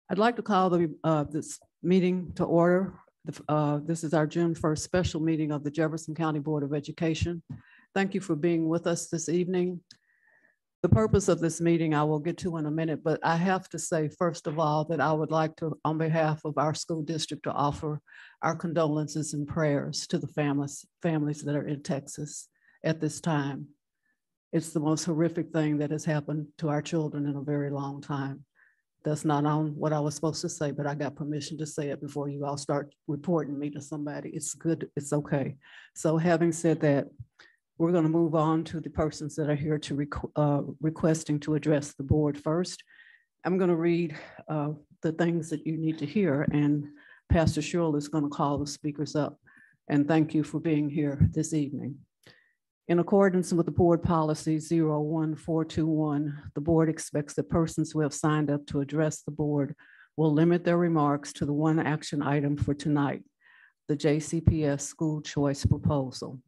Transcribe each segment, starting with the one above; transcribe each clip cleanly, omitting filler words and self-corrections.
I'd like to call this meeting to order. This is our June 1st special meeting of the Jefferson County Board of Education. Thank you for being with us this evening. The purpose of this meeting I will get to in a minute, but I have to say, first of all, that I would like to, on behalf of our school district, to offer our condolences and prayers to the families that are in Texas at this time. It's the most horrific thing that has happened to our children in a very long time. That's not on what I was supposed to say, but I got permission to say it before you all start reporting me to somebody. It's good, it's okay. So having said that, we're going to move on to the persons that are here to requesting to address the board first. I'm going to read the things that you need to hear, and Pastor Shirley is going to call the speakers up. And thank you for being here this evening. In accordance with the board policy 01421, the board expects that persons who have signed up to address the board will limit their remarks to the one action item for tonight, the JCPS school choice proposal.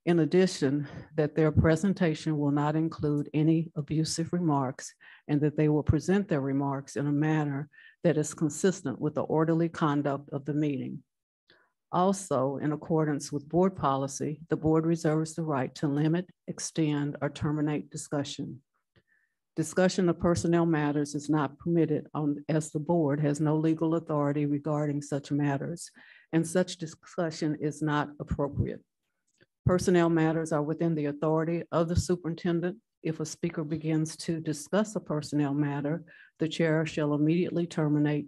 In addition, that their presentation will not include any abusive remarks and that they will present their remarks in a manner that is consistent with the orderly conduct of the meeting. Also, in accordance with board policy, the board reserves the right to limit, extend, or terminate discussion. Discussion of personnel matters is not permitted as the board has no legal authority regarding such matters, and such discussion is not appropriate. Personnel matters are within the authority of the superintendent. If a speaker begins to discuss a personnel matter, the chair shall immediately terminate.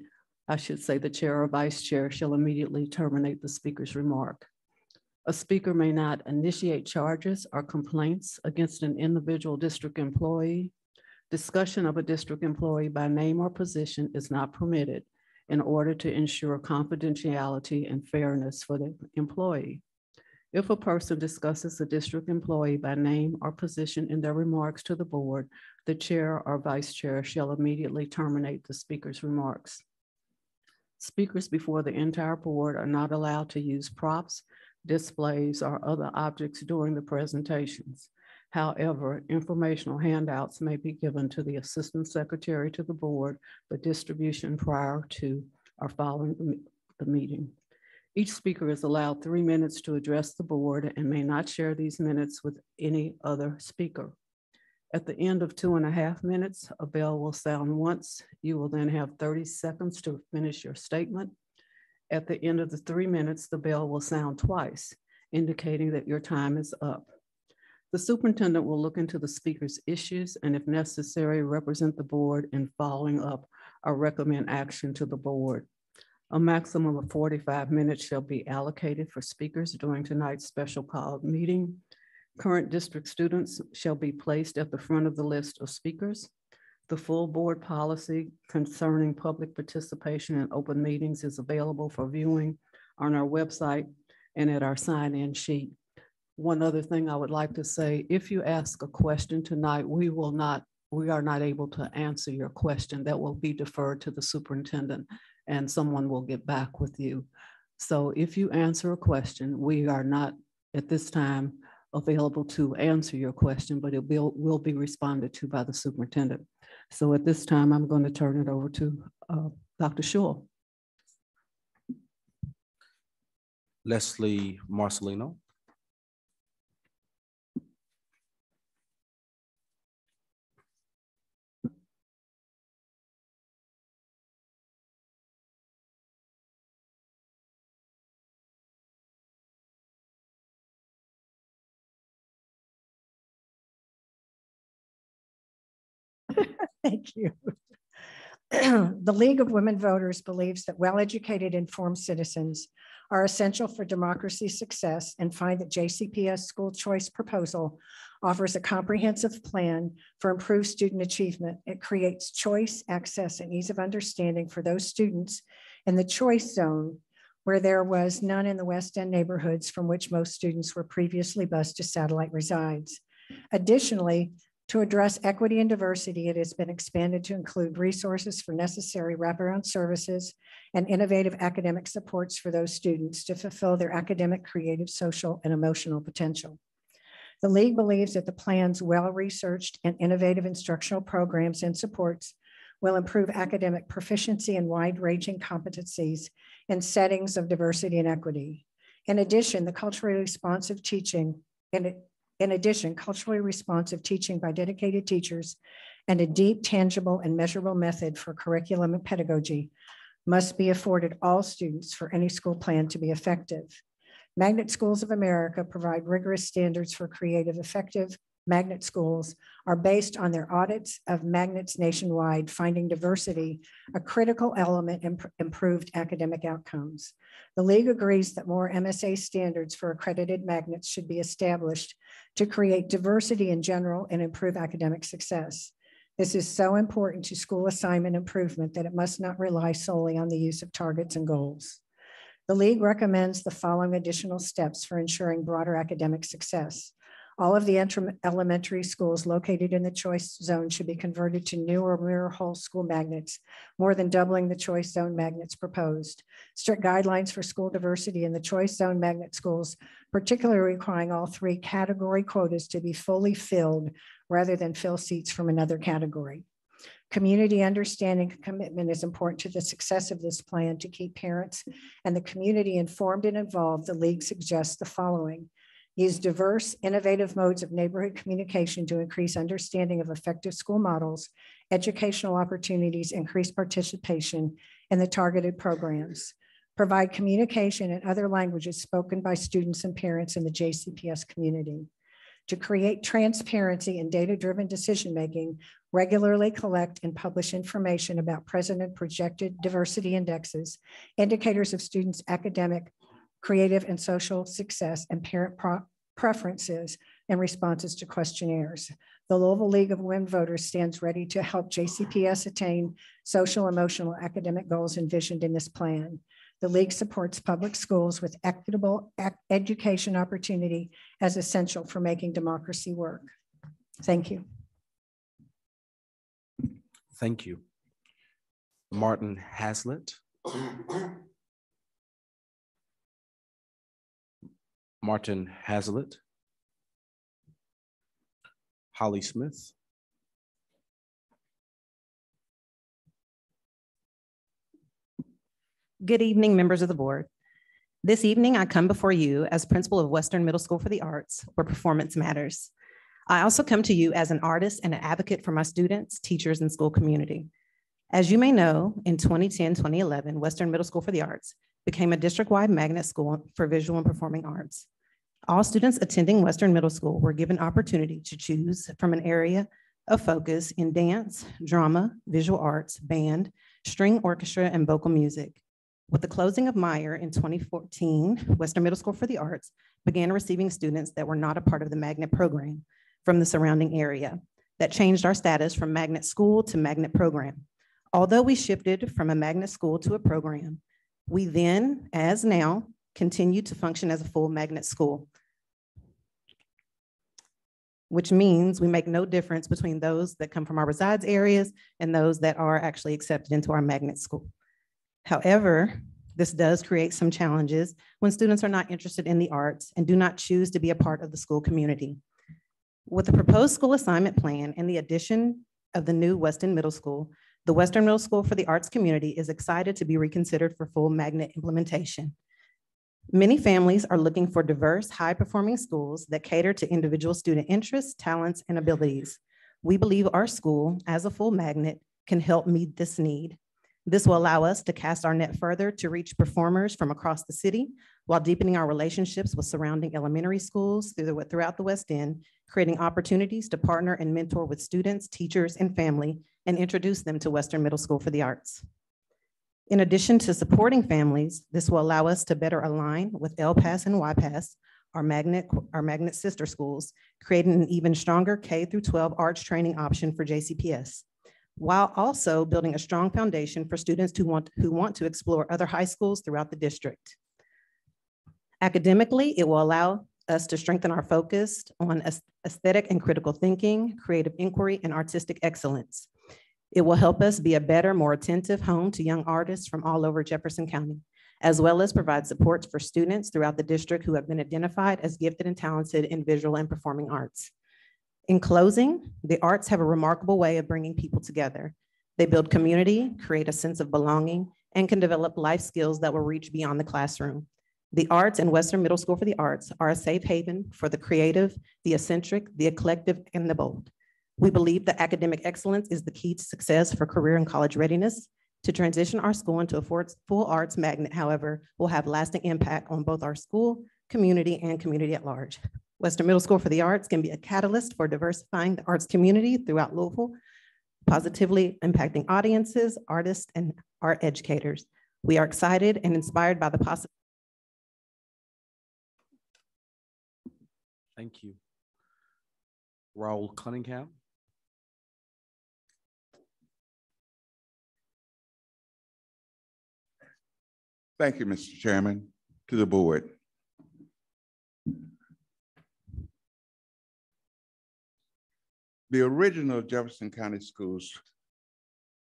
I should say the chair or vice chair shall immediately terminate the speaker's remark. A speaker may not initiate charges or complaints against an individual district employee. Discussion of a district employee by name or position is not permitted in order to ensure confidentiality and fairness for the employee. If a person discusses a district employee by name or position in their remarks to the board, the chair or vice chair shall immediately terminate the speaker's remarks. Speakers before the entire board are not allowed to use props, displays, or other objects during the presentations. However, informational handouts may be given to the assistant secretary to the board for distribution prior to or following the meeting. Each speaker is allowed 3 minutes to address the board and may not share these minutes with any other speaker. At the end of 2.5 minutes, a bell will sound once. You will then have 30 seconds to finish your statement. At the end of the 3 minutes, the bell will sound twice, indicating that your time is up. The superintendent will look into the speaker's issues and, if necessary, represent the board in following up or recommend action to the board. A maximum of 45 minutes shall be allocated for speakers during tonight's special called meeting. Current district students shall be placed at the front of the list of speakers. The full board policy concerning public participation in open meetings is available for viewing on our website and at our sign-in sheet. One other thing I would like to say, if you ask a question tonight, we are not able to answer your question. That will be deferred to the superintendent and someone will get back with you. So if you answer a question, we are not at this time available to answer your question, but it will be responded to by the superintendent. So at this time, I'm going to turn it over to Dr. Shaw. Leslie Marcelino. Thank you. The League of Women Voters believes that well-educated, informed citizens are essential for democracy's success and find that JCPS school choice proposal offers a comprehensive plan for improved student achievement. It creates choice, access, and ease of understanding for those students in the choice zone where there was none in the West End neighborhoods from which most students were previously bused to satellite resides. Additionally, to address equity and diversity, it has been expanded to include resources for necessary wraparound services and innovative academic supports for those students to fulfill their academic, creative, social, and emotional potential. The League believes that the plan's well-researched and innovative instructional programs and supports will improve academic proficiency and wide-ranging competencies in settings of diversity and equity. In addition, culturally responsive teaching by dedicated teachers and a deep, tangible, and measurable method for curriculum and pedagogy must be afforded all students for any school plan to be effective. Magnet Schools of America provide rigorous standards for creative, effective magnet schools are based on their audits of magnets nationwide, finding diversity a critical element in improved academic outcomes. The League agrees that more MSA standards for accredited magnets should be established to create diversity in general and improve academic success. This is so important to school assignment improvement that it must not rely solely on the use of targets and goals. The League recommends the following additional steps for ensuring broader academic success. All of the elementary schools located in the choice zone should be converted to new or mirror whole school magnets, more than doubling the choice zone magnets proposed. Strict guidelines for school diversity in the choice zone magnet schools, particularly requiring all 3 category quotas to be fully filled rather than fill seats from another category. Community understanding and commitment is important to the success of this plan. To keep parents and the community informed and involved, the League suggests the following. Use diverse, innovative modes of neighborhood communication to increase understanding of effective school models, educational opportunities, increase participation in the targeted programs. Provide communication in other languages spoken by students and parents in the JCPS community. To create transparency and data-driven decision-making, regularly collect and publish information about present and projected diversity indexes, indicators of students' academic, creative, and social success, and parent preferences and responses to questionnaires. The Louisville League of Women Voters stands ready to help JCPS attain social, emotional, academic goals envisioned in this plan. The League supports public schools with equitable education opportunity as essential for making democracy work. Thank you. Thank you. Martin Haslett. Martin Hazlitt. Holly Smith. Good evening, members of the board. This evening, I come before you as principal of Western Middle School for the Arts, where performance matters. I also come to you as an artist and an advocate for my students, teachers, and school community. As you may know, in 2010-2011, Western Middle School for the Arts became a district-wide magnet school for visual and performing arts. All students attending Western Middle School were given opportunity to choose from an area of focus in dance, drama, visual arts, band, string orchestra, and vocal music. With the closing of Meyer in 2014, Western Middle School for the Arts began receiving students that were not a part of the magnet program from the surrounding area. That changed our status from magnet school to magnet program. Although we shifted from a magnet school to a program, we then, as now, continue to function as a full magnet school, which means we make no difference between those that come from our resides areas and those that are actually accepted into our magnet school. However, this does create some challenges when students are not interested in the arts and do not choose to be a part of the school community. With the proposed school assignment plan and the addition of the new Weston Middle School, the Western Middle School for the Arts community is excited to be reconsidered for full magnet implementation. Many families are looking for diverse, high-performing schools that cater to individual student interests, talents, and abilities. We believe our school, as a full magnet, can help meet this need. This will allow us to cast our net further to reach performers from across the city while deepening our relationships with surrounding elementary schools throughout the West End, creating opportunities to partner and mentor with students, teachers, and family, and introduce them to Western Middle School for the Arts. In addition to supporting families, this will allow us to better align with LPAS and YPAS, our magnet sister schools, creating an even stronger K-12 arts training option for JCPS, while also building a strong foundation for students who want to explore other high schools throughout the district. Academically, it will allow us to strengthen our focus on aesthetic and critical thinking, creative inquiry, and artistic excellence. It will help us be a better, more attentive home to young artists from all over Jefferson County, as well as provide supports for students throughout the district who have been identified as gifted and talented in visual and performing arts. In closing, the arts have a remarkable way of bringing people together. They build community, create a sense of belonging, and can develop life skills that will reach beyond the classroom. The arts and Western Middle School for the Arts are a safe haven for the creative, the eccentric, the eclectic, and the bold. We believe that academic excellence is the key to success for career and college readiness. To transition our school into a full arts magnet, however, will have lasting impact on both our school, community, and community at large. Western Middle School for the Arts can be a catalyst for diversifying the arts community throughout Louisville, positively impacting audiences, artists, and art educators. We are excited and inspired by the possibility. Thank you. Raul Cunningham. Thank you, Mr. Chairman, to the board. The original Jefferson County Schools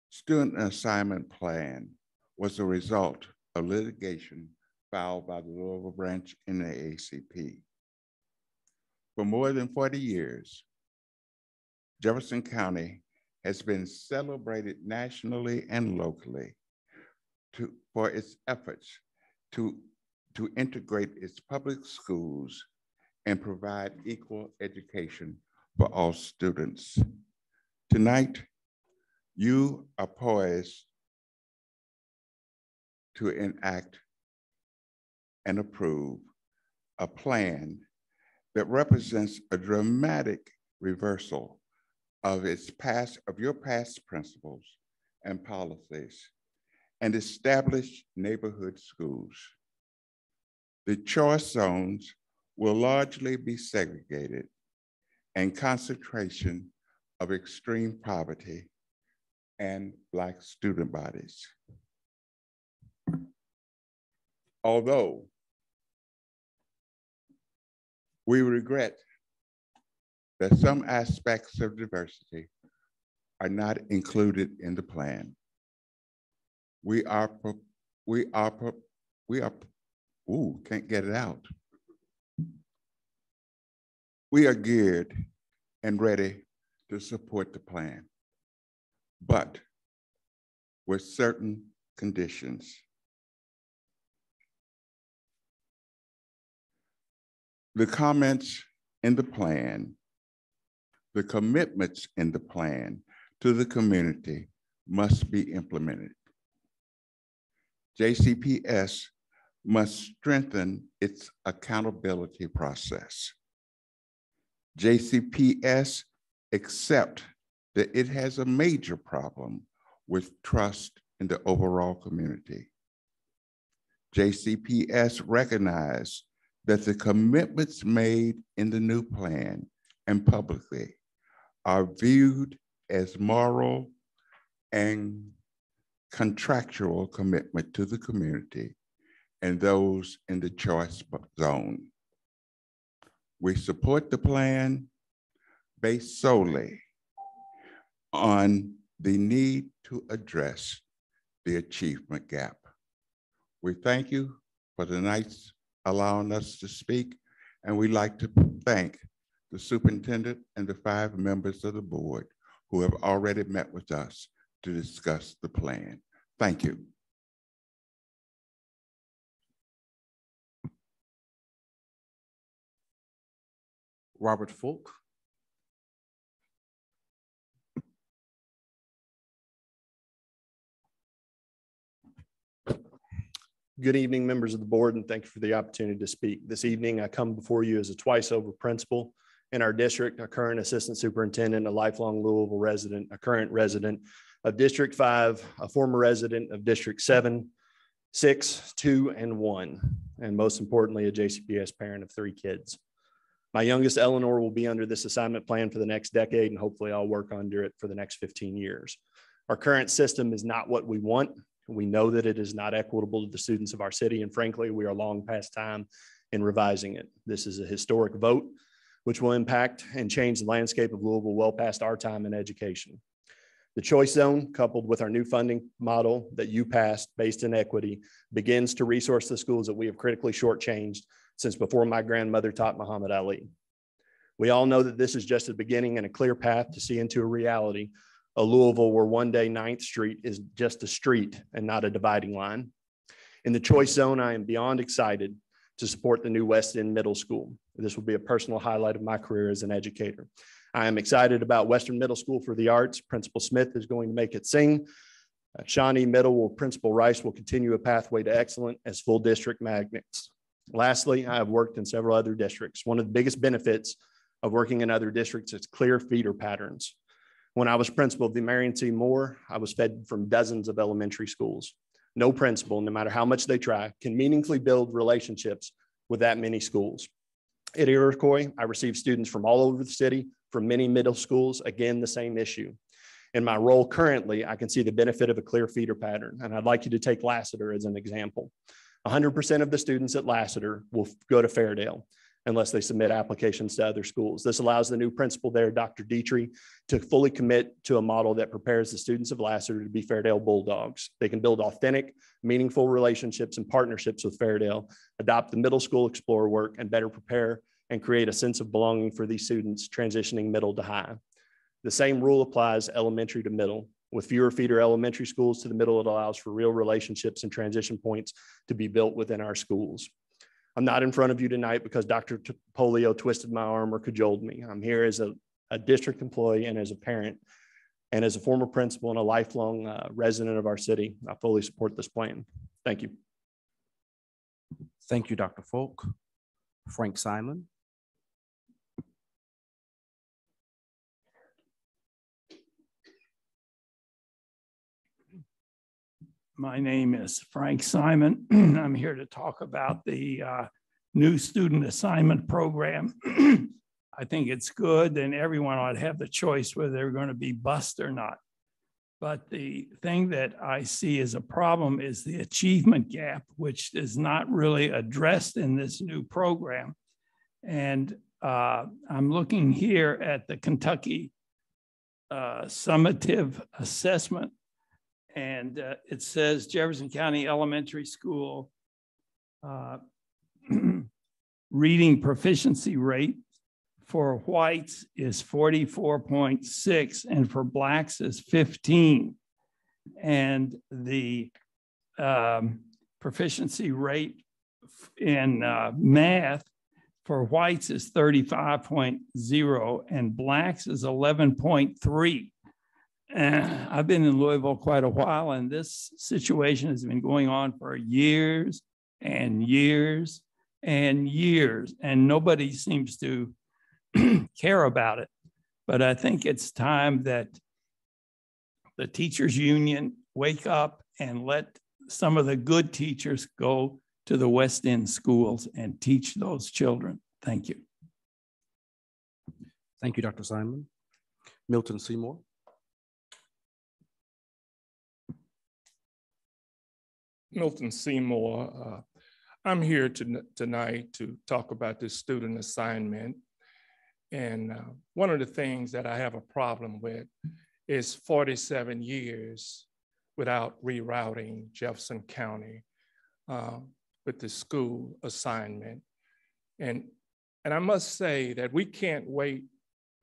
student assignment plan was a result of litigation filed by the Louisville branch in the ACP. For more than 40 years, Jefferson County has been celebrated nationally and locally for its efforts to integrate its public schools and provide equal education for all students. Tonight, you are poised to enact and approve a plan that represents a dramatic reversal of your past principles and policies and establish neighborhood schools. The choice zones will largely be segregated and concentration of extreme poverty and Black student bodies. Although we regret that some aspects of diversity are not included in the plan, can't get it out. We are geared and ready to support the plan, but with certain conditions. The comments in the plan, the commitments in the plan to the community must be implemented. JCPS must strengthen its accountability process. JCPS accept that it has a major problem with trust in the overall community. JCPS recognize that the commitments made in the new plan and publicly are viewed as moral and contractual commitment to the community and those in the choice zone. We support the plan based solely on the need to address the achievement gap. We thank you for tonight's allowing us to speak, and we'd like to thank the superintendent and the 5 members of the board who have already met with us to discuss the plan. Thank you. Robert Folk. Good evening, members of the board, and thank you for the opportunity to speak. This evening, I come before you as a twice-over principal in our district, a current assistant superintendent, a lifelong Louisville resident, a current resident of District 5, a former resident of District 7, 6, 2, and 1, and most importantly, a JCPS parent of 3 kids. My youngest, Eleanor, will be under this assignment plan for the next decade, and hopefully I'll work under it for the next 15 years. Our current system is not what we want. We know that it is not equitable to the students of our city, and frankly, we are long past time in revising it. This is a historic vote, which will impact and change the landscape of Louisville well past our time in education. The choice zone, coupled with our new funding model that you passed based in equity, begins to resource the schools that we have critically shortchanged since before my grandmother taught Muhammad Ali. We all know that this is just a beginning and a clear path to see into a reality a Louisville where one day 9th Street is just a street and not a dividing line. In the choice zone, I am beyond excited to support the new West End Middle School. This will be a personal highlight of my career as an educator. I am excited about Western Middle School for the Arts. Principal Smith is going to make it sing. Shawnee Middle, Principal Rice will continue a pathway to excellence as full district magnets. Lastly, I have worked in several other districts. One of the biggest benefits of working in other districts is clear feeder patterns. When I was principal of the Marion C. Moore, I was fed from dozens of elementary schools. No principal, no matter how much they try, can meaningfully build relationships with that many schools. At Iroquois, I received students from all over the city, from many middle schools, again, the same issue. In my role currently, I can see the benefit of a clear feeder pattern, and I'd like you to take Lassiter as an example. 100% of the students at Lassiter will go to Fairdale unless they submit applications to other schools. This allows the new principal there, Dr. Dietrich, to fully commit to a model that prepares the students of Lassiter to be Fairdale Bulldogs. They can build authentic, meaningful relationships and partnerships with Fairdale, adopt the middle school Explorer work, and better prepare and create a sense of belonging for these students transitioning middle to high. The same rule applies elementary to middle. With fewer feeder elementary schools to the middle, it allows for real relationships and transition points to be built within our schools. I'm not in front of you tonight because Dr. Polio twisted my arm or cajoled me. I'm here as a district employee and as a parent, and as a former principal and a lifelong resident of our city. I fully support this plan. Thank you. Thank you, Dr. Folk. Frank Simon. My name is Frank Simon. I'm here to talk about the new student assignment program. I think it's good, and everyone ought to have the choice whether they're going to be bused or not. But the thing that I see as a problem is the achievement gap, which is not really addressed in this new program. And I'm looking here at the Kentucky Summative assessment. And it says Jefferson County Elementary School reading proficiency rate for whites is 44.6 and for blacks is 15. And the proficiency rate in math for whites is 35.0 and blacks is 11.3. I've been in Louisville quite a while, and this situation has been going on for years and years and years, and nobody seems to care about it. But I think it's time that the teachers union wake up and let some of the good teachers go to the West End schools and teach those children. Thank you. Thank you, Dr. Simon. Milton Seymour. Milton Seymour. I'm here tonight to talk about this student assignment. And one of the things that I have a problem with is 47 years without rerouting Jefferson County with the school assignment. And I must say that we can't wait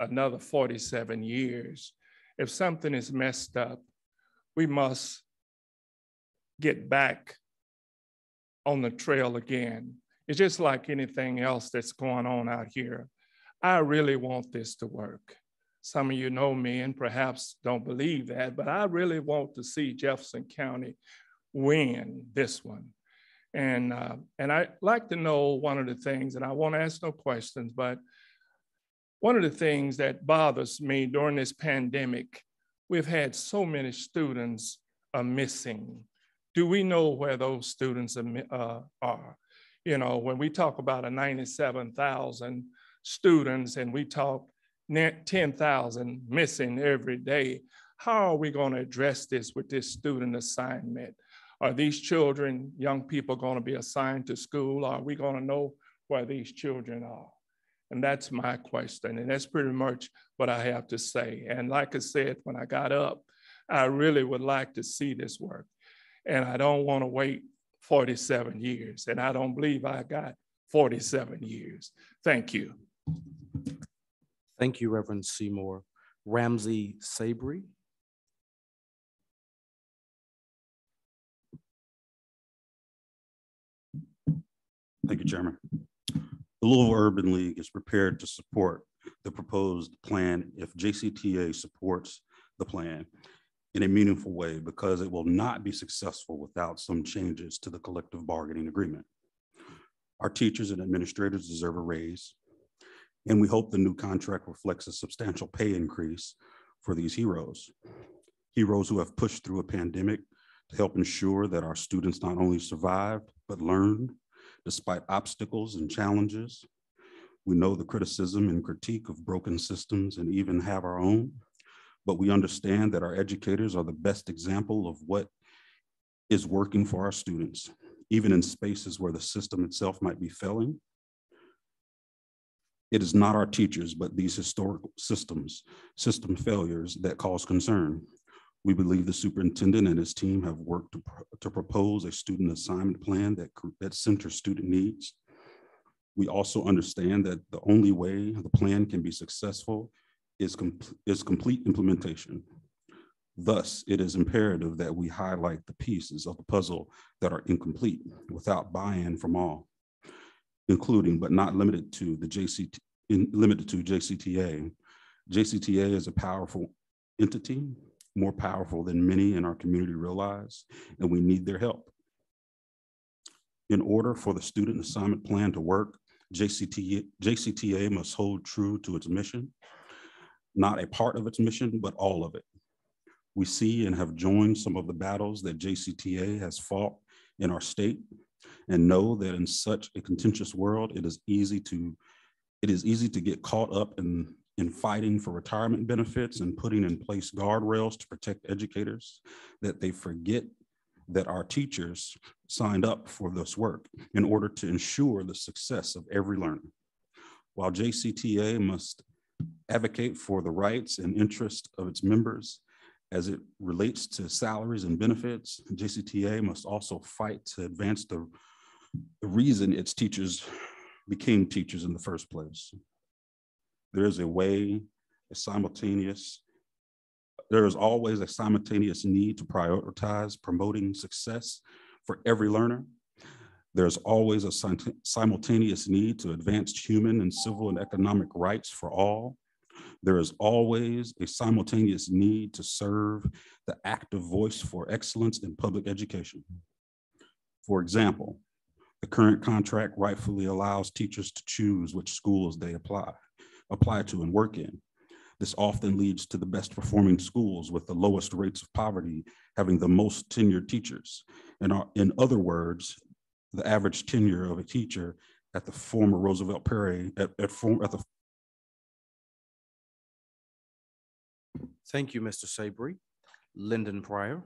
another 47 years. If something is messed up, we must get back on the trail again. It's just like anything else that's going on out here. I really want this to work. Some of you know me and perhaps don't believe that, but I really want to see Jefferson County win this one. And I'd like to know one of the things, and I won't ask no questions, but one of the things that bothers me during this pandemic, we've had so many students missing. Do we know where those students are? You know, when we talk about 97,000 students and we talk 10,000 missing every day, how are we going to address this with this student assignment? Are these children, young people, going to be assigned to school? Are we going to know where these children are? And that's my question. And that's pretty much what I have to say. And like I said, when I got up, I really would like to see this work. And I don't want to wait 47 years. And I don't believe I got 47 years. Thank you. Thank you, Reverend Seymour. Ramsey Sabry. Thank you, Chairman. The Louisville Urban League is prepared to support the proposed plan if JCTA supports the plan in a meaningful way, because it will not be successful without some changes to the collective bargaining agreement. Our teachers and administrators deserve a raise, and we hope the new contract reflects a substantial pay increase for these heroes who have pushed through a pandemic to help ensure that our students not only survived, but learned despite obstacles and challenges. We know the criticism and critique of broken systems and even have our own, but we understand that our educators are the best example of what is working for our students, even in spaces where the system itself might be failing. It is not our teachers, but these historical system failures that cause concern. We believe the superintendent and his team have worked to propose a student assignment plan that centers student needs. We also understand that the only way the plan can be successful is complete implementation. Thus, it is imperative that we highlight the pieces of the puzzle that are incomplete without buy-in from all, including but not limited to JCTA. JCTA is a powerful entity, more powerful than many in our community realize, and we need their help. In order for the student assignment plan to work, JCTA must hold true to its mission, not a part of its mission, but all of it. We see and have joined some of the battles that JCTA has fought in our state, and know that in such a contentious world, it is easy to get caught up in fighting for retirement benefits and putting in place guardrails to protect educators, that they forget that our teachers signed up for this work in order to ensure the success of every learner. While JCTA must advocate for the rights and interests of its members as it relates to salaries and benefits, JCTA must also fight to advance the reason its teachers became teachers in the first place. There is always a simultaneous need to prioritize promoting success for every learner. There's always a simultaneous need to advance human and civil and economic rights for all. There is always a simultaneous need to serve the active voice for excellence in public education. For example, the current contract rightfully allows teachers to choose which schools they apply to and work in. This often leads to the best performing schools with the lowest rates of poverty having the most tenured teachers. In other words, the average tenure of a teacher at the former Roosevelt Perry Thank you, Mr. Sabry. Lyndon Pryor.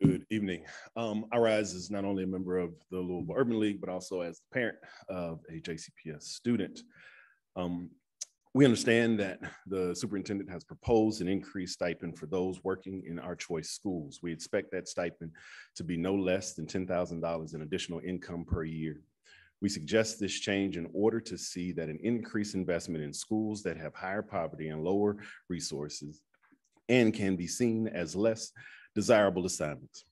Good evening. I rise as not only a member of the Louisville Urban League, but also as the parent of a JCPS student. We understand that the superintendent has proposed an increased stipend for those working in our choice schools. We expect that stipend to be no less than $10,000 in additional income per year. We suggest this change in order to see that an increased investment in schools that have higher poverty and lower resources and can be seen as less desirable assignments.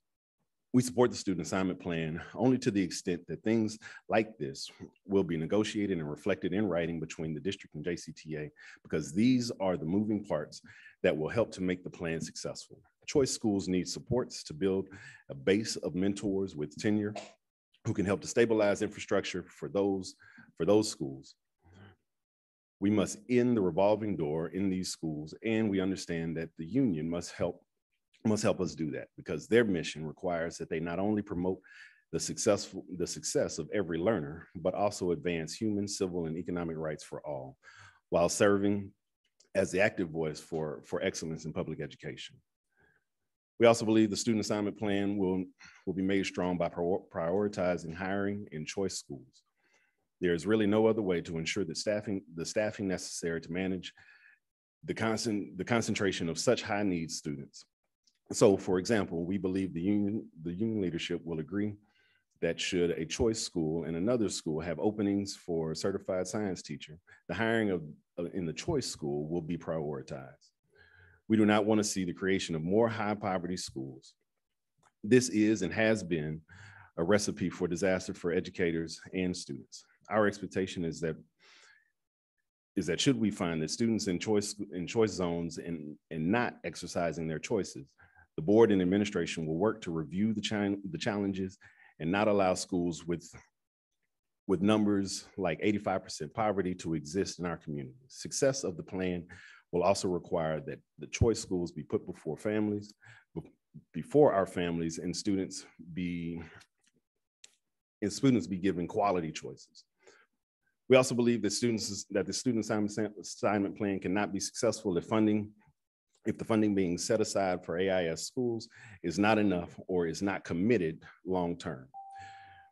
We support the student assignment plan only to the extent that things like this will be negotiated and reflected in writing between the district and JCTA, because these are the moving parts that will help to make the plan successful. Choice schools need supports to build a base of mentors with tenure who can help to stabilize infrastructure for those schools. We must end the revolving door in these schools, and we understand that the union must help us do that, because their mission requires that they not only promote the success of every learner, but also advance human, civil, and economic rights for all, while serving as the active voice for excellence in public education. We also believe the student assignment plan will be made strong by prioritizing hiring in choice schools. There is really no other way to ensure that the staffing necessary to manage the concentration of such high needs students. So, for example, we believe the union leadership will agree that should a choice school and another school have openings for certified science teacher, the hiring in the choice school will be prioritized. We do not want to see the creation of more high poverty schools. This is and has been a recipe for disaster for educators and students. Our expectation is that should we find that students in choice zones and not exercising their choices, the board and administration will work to review the challenges and not allow schools with numbers like 85% poverty to exist in our community. Success of the plan will also require that the choice schools be put before families, before our families, and students be given quality choices. We also believe that the student assignment plan cannot be successful if the funding being set aside for AIS schools is not enough or is not committed long-term.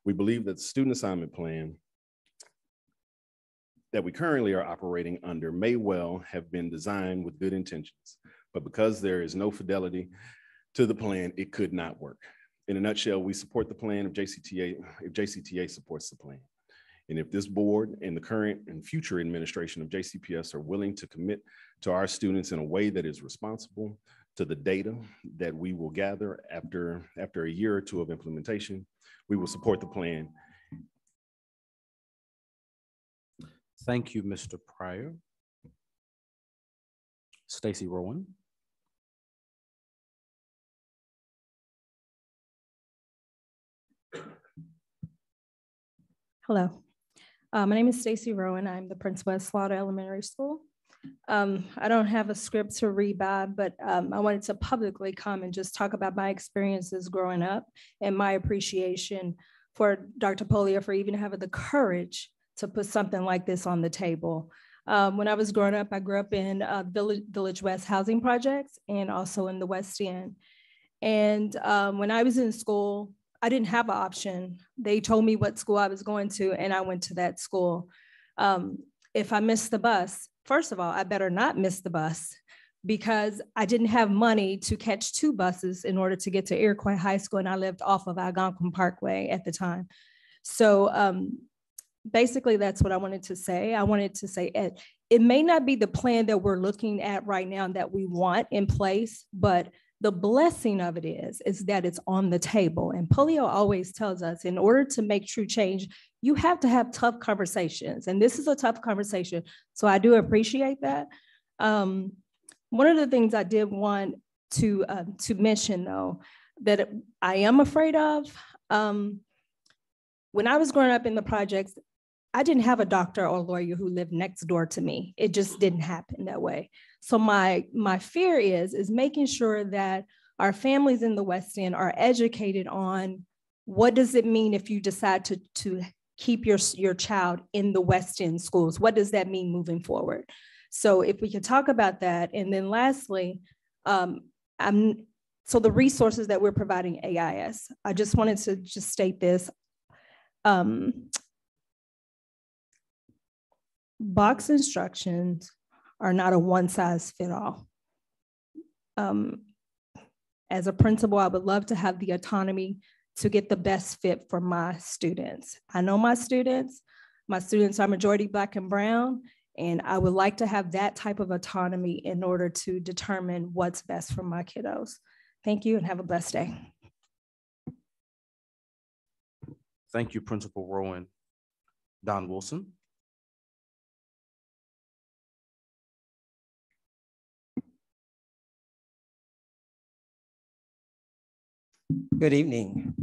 We believe that the student assignment plan that we currently are operating under may well have been designed with good intentions, but because there is no fidelity to the plan, it could not work. In a nutshell, we support the plan if JCTA supports the plan. And if this board and the current and future administration of JCPS are willing to commit to our students in a way that is responsible to the data that we will gather after a year or two of implementation, we will support the plan. Thank you, Mr. Pryor. Stacy Rowan. Hello, my name is Stacy Rowan. I'm the principal at Slaughter Elementary School. I don't have a script to read by, but I wanted to publicly come and just talk about my experiences growing up and my appreciation for Dr. Polio for even having the courage to put something like this on the table. When I was growing up, I grew up in Village West housing projects and also in the West End. And when I was in school, I didn't have an option. They told me what school I was going to, and I went to that school. If I missed the bus, first of all, I better not miss the bus because I didn't have money to catch 2 buses in order to get to Iroquois High School, and I lived off of Algonquin Parkway at the time. So basically, that's what I wanted to say. I wanted to say it may not be the plan that we're looking at right now that we want in place, but the blessing of it is that it's on the table. And Polio always tells us in order to make true change, you have to have tough conversations. And this is a tough conversation. So I do appreciate that. One of the things I did want to mention though, that I am afraid of, when I was growing up in the projects, I didn't have a doctor or lawyer who lived next door to me. It just didn't happen that way. So my fear is making sure that our families in the West End are educated on what does it mean if you decide to keep your child in the West End schools? What does that mean moving forward? So if we could talk about that. And then lastly, so the resources that we're providing AIS, I just wanted to just state this. Box instructions are not a one-size-fits-all. As a principal, I would love to have the autonomy to get the best fit for my students. I know my students are majority Black and brown, and I would like to have that type of autonomy in order to determine what's best for my kiddos. Thank you and have a blessed day. Thank you, Principal Rowan. Don Wilson. Good evening,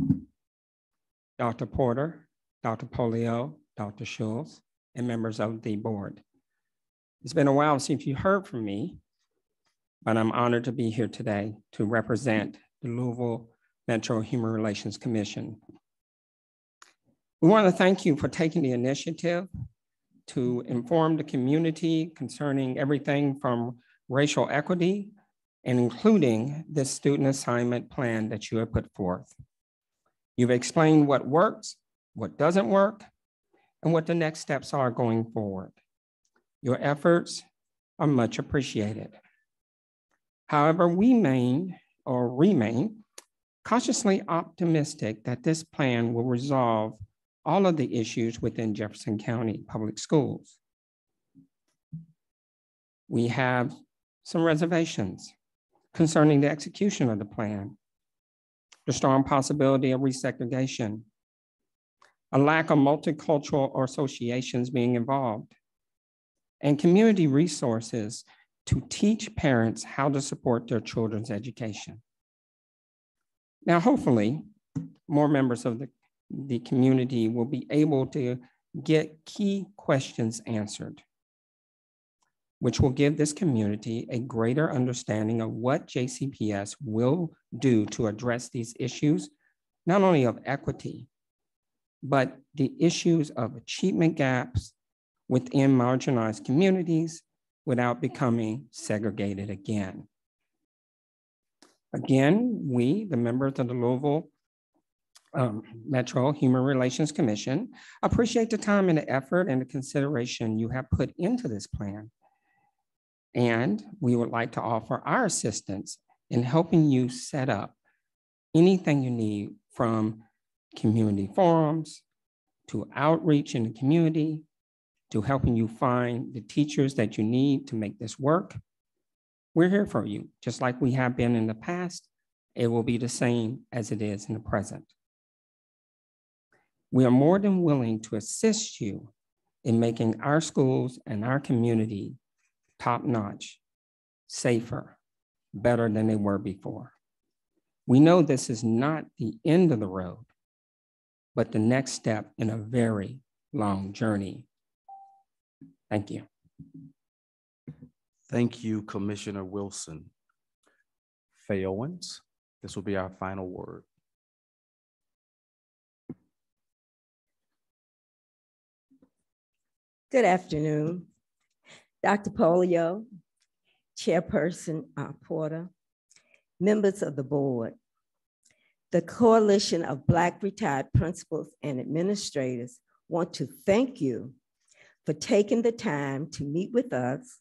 Dr. Porter, Dr. Polio, Dr. Schultz, and members of the board. It's been a while since you heard from me, but I'm honored to be here today to represent the Louisville Metro Human Relations Commission. We want to thank you for taking the initiative to inform the community concerning everything from racial equity and including this student assignment plan that you have put forth. You've explained what works, what doesn't work, and what the next steps are going forward. Your efforts are much appreciated. However, we remain cautiously optimistic that this plan will resolve all of the issues within Jefferson County Public Schools. We have some reservations. concerning the execution of the plan, the strong possibility of resegregation, a lack of multicultural associations being involved, and community resources to teach parents how to support their children's education. Now, hopefully, more members of the community will be able to get key questions answered, which will give this community a greater understanding of what JCPS will do to address these issues, not only of equity, but the issues of achievement gaps within marginalized communities without becoming segregated again. Again, we, the members of the Louisville Metro Human Relations Commission, appreciate the time and the effort and the consideration you have put into this plan. And we would like to offer our assistance in helping you set up anything you need, from community forums to outreach in the community, to helping you find the teachers that you need to make this work. We're here for you, just like we have been in the past. It will be the same as it is in the present. We are more than willing to assist you in making our schools and our community top-notch, safer, better than they were before. We know this is not the end of the road, but the next step in a very long journey. Thank you. Thank you, Commissioner Wilson. Faye Owens, this will be our final word. Good afternoon, Dr. Polio, Chairperson Porter, members of the board. The Coalition of Black Retired Principals and Administrators want to thank you for taking the time to meet with us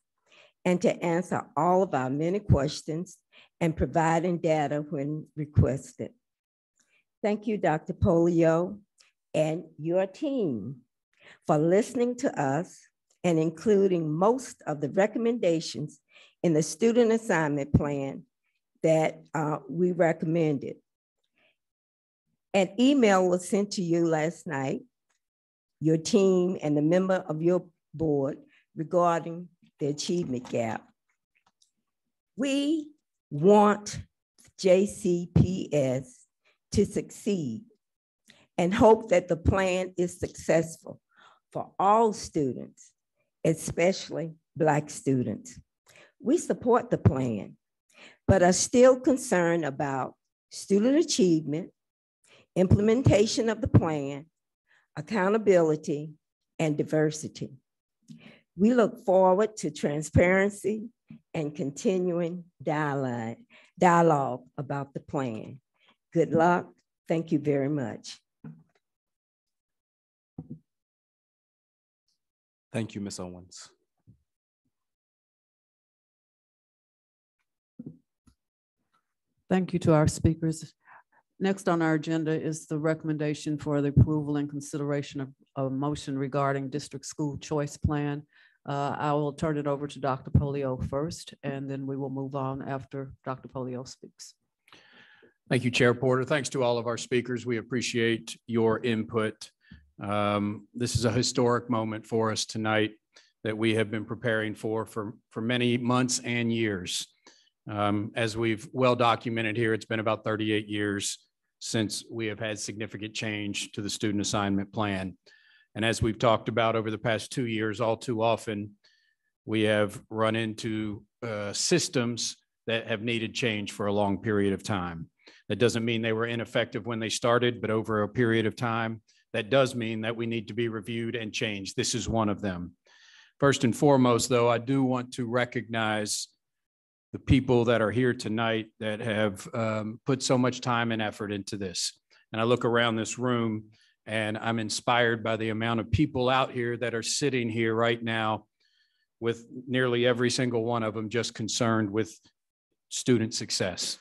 and to answer all of our many questions and providing data when requested. Thank you, Dr. Polio, and your team for listening to us and including most of the recommendations in the student assignment plan that we recommended. An email was sent to you last night, your team and the member of your board, regarding the achievement gap. We want JCPS to succeed and hope that the plan is successful for all students, especially Black students. We support the plan, but are still concerned about student achievement, implementation of the plan, accountability, and diversity. We look forward to transparency and continuing dialogue about the plan. Good luck. Thank you very much. Thank you, Ms. Owens. Thank you to our speakers. Next on our agenda is the recommendation for the approval and consideration of a motion regarding district school choice plan. I will turn it over to Dr. Polio first, and then we will move on after Dr. Polio speaks. Thank you, Chair Porter. Thanks to all of our speakers. We appreciate your input. This is a historic moment for us tonight that we have been preparing for many months and years. As we've well documented here, it's been about 38 years since we have had significant change to the student assignment plan. And as we've talked about over the past 2 years, all too often, we have run into systems that have needed change for a long period of time. That doesn't mean they were ineffective when they started, but over a period of time, that does mean that we need to be reviewed and changed. This is one of them. First and foremost, though, I do want to recognize the people that are here tonight that have put so much time and effort into this. And I look around this room and I'm inspired by the amount of people out here that are sitting here right now, with nearly every single one of them just concerned with student success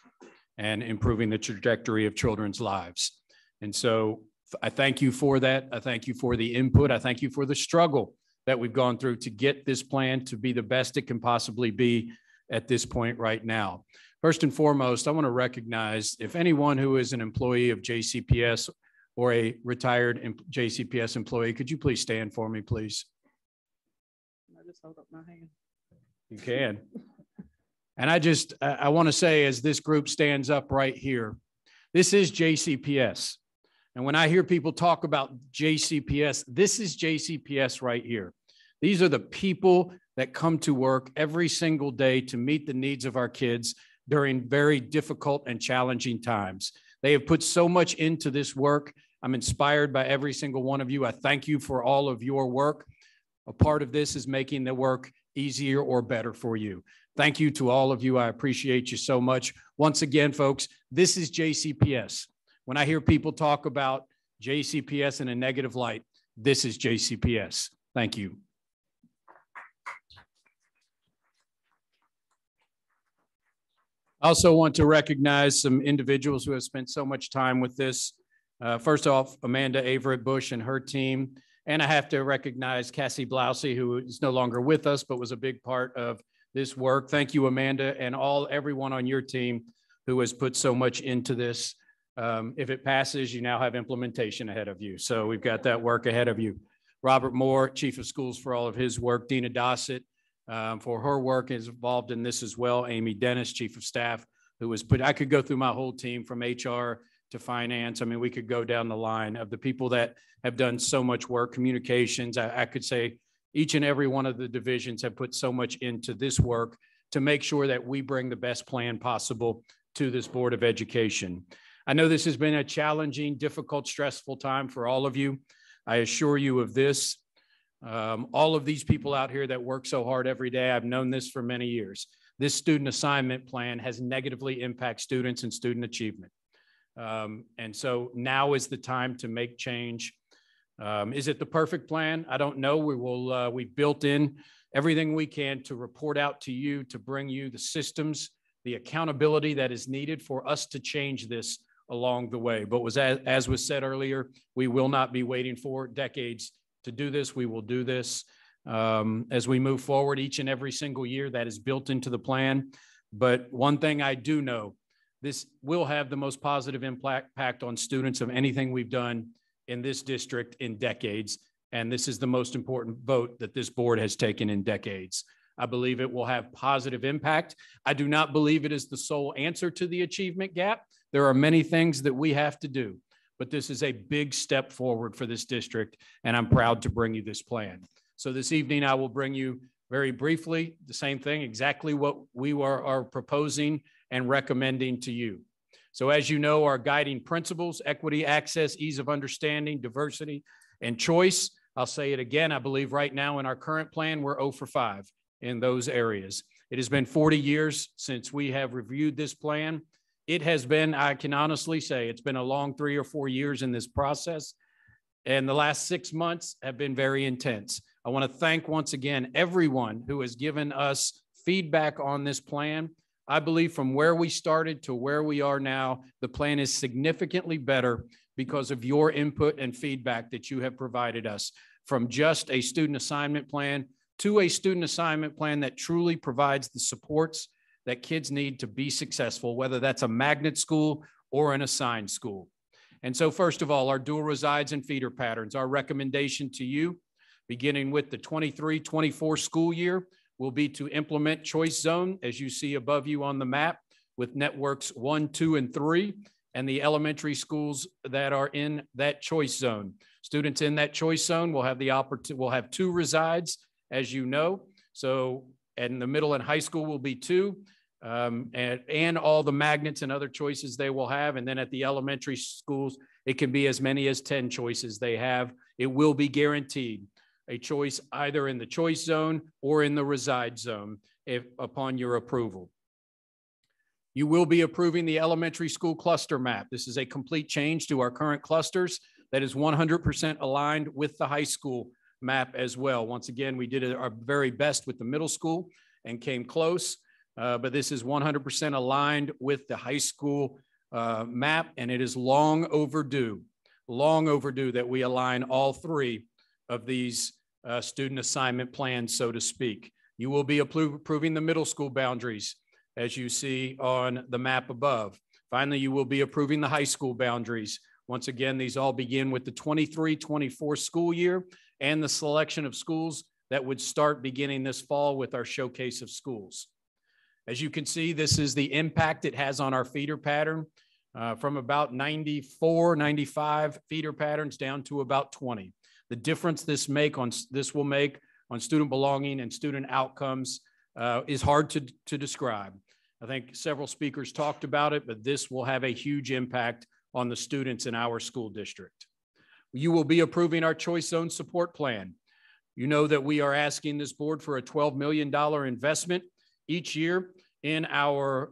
and improving the trajectory of children's lives. And so I thank you for that. I thank you for the input. I thank you for the struggle that we've gone through to get this plan to be the best it can possibly be at this point right now. First and foremost, I want to recognize if anyone who is an employee of JCPS or a retired JCPS employee, could you please stand for me, please? I just hold up my hand. You can. And I want to say, as this group stands up right here, this is JCPS. And when I hear people talk about JCPS, this is JCPS right here. These are the people that come to work every single day to meet the needs of our kids during very difficult and challenging times. They have put so much into this work. I'm inspired by every single one of you. I thank you for all of your work. A part of this is making the work easier or better for you. Thank you to all of you. I appreciate you so much. Once again, folks, this is JCPS. When I hear people talk about JCPS in a negative light, this is JCPS. Thank you. I also want to recognize some individuals who have spent so much time with this. First off, Amanda Averett Bush and her team. And I have to recognize Cassie Blousey, who is no longer with us, but was a big part of this work. Thank you, Amanda, and everyone on your team who has put so much into this. If it passes, you now have implementation ahead of you. So we've got that work ahead of you. Robert Moore, Chief of Schools, for all of his work. Dina Dossett, for her work, is involved in this as well. Amy Dennis, Chief of Staff, who was I could go through my whole team from HR to finance. I mean, we could go down the line of the people that have done so much work. Communications, I could say each and every one of the divisions have put so much into this work to make sure that we bring the best plan possible to this Board of Education. I know this has been a challenging, difficult, stressful time for all of you. I assure you of this. All of these people out here that work so hard every day, I've known this for many years. This student assignment plan has negatively impacted students and student achievement. And so now is the time to make change. Is it the perfect plan? I don't know. We've built in everything we can to report out to you, to bring you the systems, the accountability that is needed for us to change this along the way. But as was said earlier, we will not be waiting for decades to do this. We will do this as we move forward each and every single year. That is built into the plan. But one thing I do know, this will have the most positive impact on students of anything we've done in this district in decades. And this is the most important vote that this board has taken in decades. I believe it will have positive impact. I do not believe it is the sole answer to the achievement gap. There are many things that we have to do, but this is a big step forward for this district, and I'm proud to bring you this plan. So this evening, I will bring you very briefly the same thing, exactly what we are proposing and recommending to you. So as you know, our guiding principles: equity, access, ease of understanding, diversity, and choice. I'll say it again. I believe right now in our current plan, we're 0 for 5 in those areas. It has been 40 years since we have reviewed this plan. It has been, I can honestly say, it's been a long 3 or 4 years in this process. And the last 6 months have been very intense. I want to thank once again everyone who has given us feedback on this plan. I believe from where we started to where we are now, the plan is significantly better because of your input and feedback that you have provided us, from just a student assignment plan to a student assignment plan that truly provides the supports that kids need to be successful, whether that's a magnet school or an assigned school. And so first of all, our dual resides and feeder patterns, our recommendation to you, beginning with the 23-24 school year, will be to implement choice zone, as you see above you on the map, with networks 1, 2, and 3, and the elementary schools that are in that choice zone. Students in that choice zone will have the opportunity, will have 2 resides, as you know. So in the middle and high school will be 2, and all the magnets and other choices they will have. And then at the elementary schools, it can be as many as 10 choices they have. It will be guaranteed a choice either in the choice zone or in the reside zone upon your approval. You will be approving the elementary school cluster map. This is a complete change to our current clusters that is 100% aligned with the high school map as well. Once again, we did our very best with the middle school and came close, but this is 100% aligned with the high school map, and it is long overdue that we align all 3 of these student assignment plans, so to speak. You will be approving the middle school boundaries as you see on the map above. Finally, you will be approving the high school boundaries. Once again, these all begin with the 23-24 school year and the selection of schools that would start beginning this fall with our showcase of schools. As you can see, this is the impact it has on our feeder pattern from about 94, 95 feeder patterns down to about 20. The difference this will make on student belonging and student outcomes is hard to describe. I think several speakers talked about it, but this will have a huge impact on the students in our school district. You will be approving our Choice Zone Support Plan. You know that we are asking this board for a $12 million investment each year in our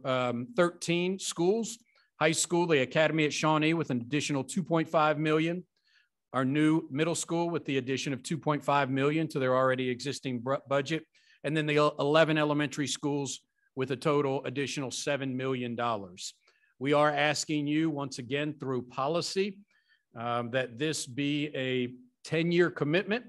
13 schools. High school, the Academy at Shawnee with an additional $2.5 million. Our new middle school with the addition of $2.5 million to their already existing budget. And then the 11 elementary schools with a total additional $7 million. We are asking you once again through policy that this be a 10-year commitment.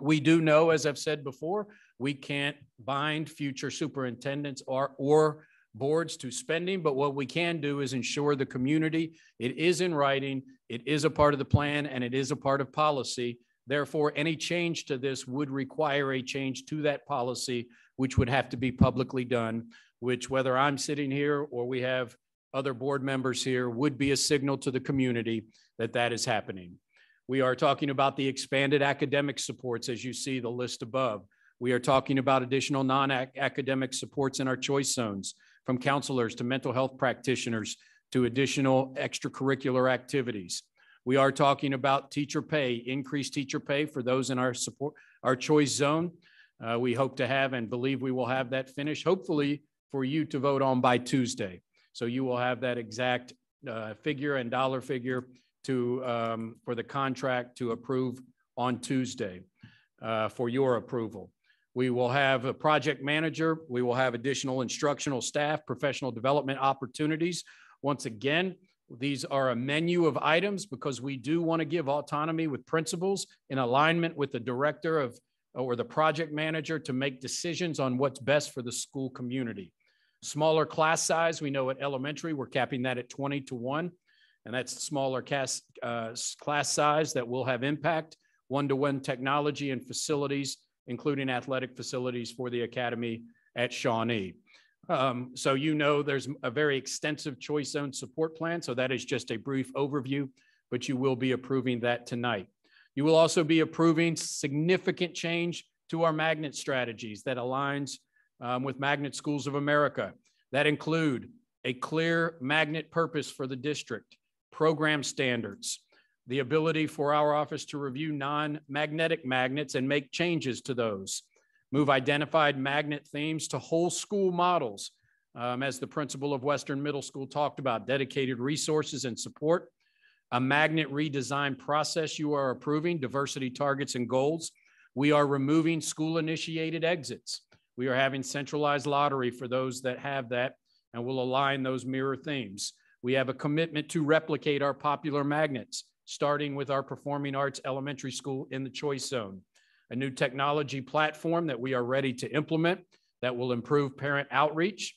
We do know, as I've said before, we can't bind future superintendents or boards to spending, but what we can do is ensure the community, it is in writing, it is a part of the plan, and it is a part of policy. Therefore, any change to this would require a change to that policy, which would have to be publicly done, which whether I'm sitting here or we have other board members here would be a signal to the community that that is happening. We are talking about the expanded academic supports, as you see the list above. We are talking about additional non-academic supports in our choice zones, from counselors to mental health practitioners to additional extracurricular activities. We are talking about teacher pay, increased teacher pay for those in our choice zone. We hope to have and believe we will have that finished, hopefully for you to vote on by Tuesday. So you will have that exact figure and dollar figure to for the contract to approve on Tuesday for your approval. We will have a project manager. We will have additional instructional staff, professional development opportunities. Once again, these are a menu of items because we do want to give autonomy with principals in alignment with the director of or the project manager to make decisions on what's best for the school community. Smaller class size, we know at elementary, we're capping that at 20-1, and that's smaller class size that will have impact, one-to-one technology and facilities, including athletic facilities for the Academy at Shawnee. So you know there's a very extensive choice zone support plan, so that is just a brief overview, but you will be approving that tonight. You will also be approving significant change to our magnet strategies that aligns with Magnet Schools of America. That include a clear magnet purpose for the district, program standards, the ability for our office to review non-magnetic magnets and make changes to those, move identified magnet themes to whole school models, as the principal of Western Middle School talked about, dedicated resources and support, a magnet redesign process you are approving, diversity targets and goals. We are removing school-initiated exits. We are having centralized lottery for those that have that, and we'll align those mirror themes. We have a commitment to replicate our popular magnets, starting with our performing arts elementary school in the choice zone. A new technology platform that we are ready to implement that will improve parent outreach.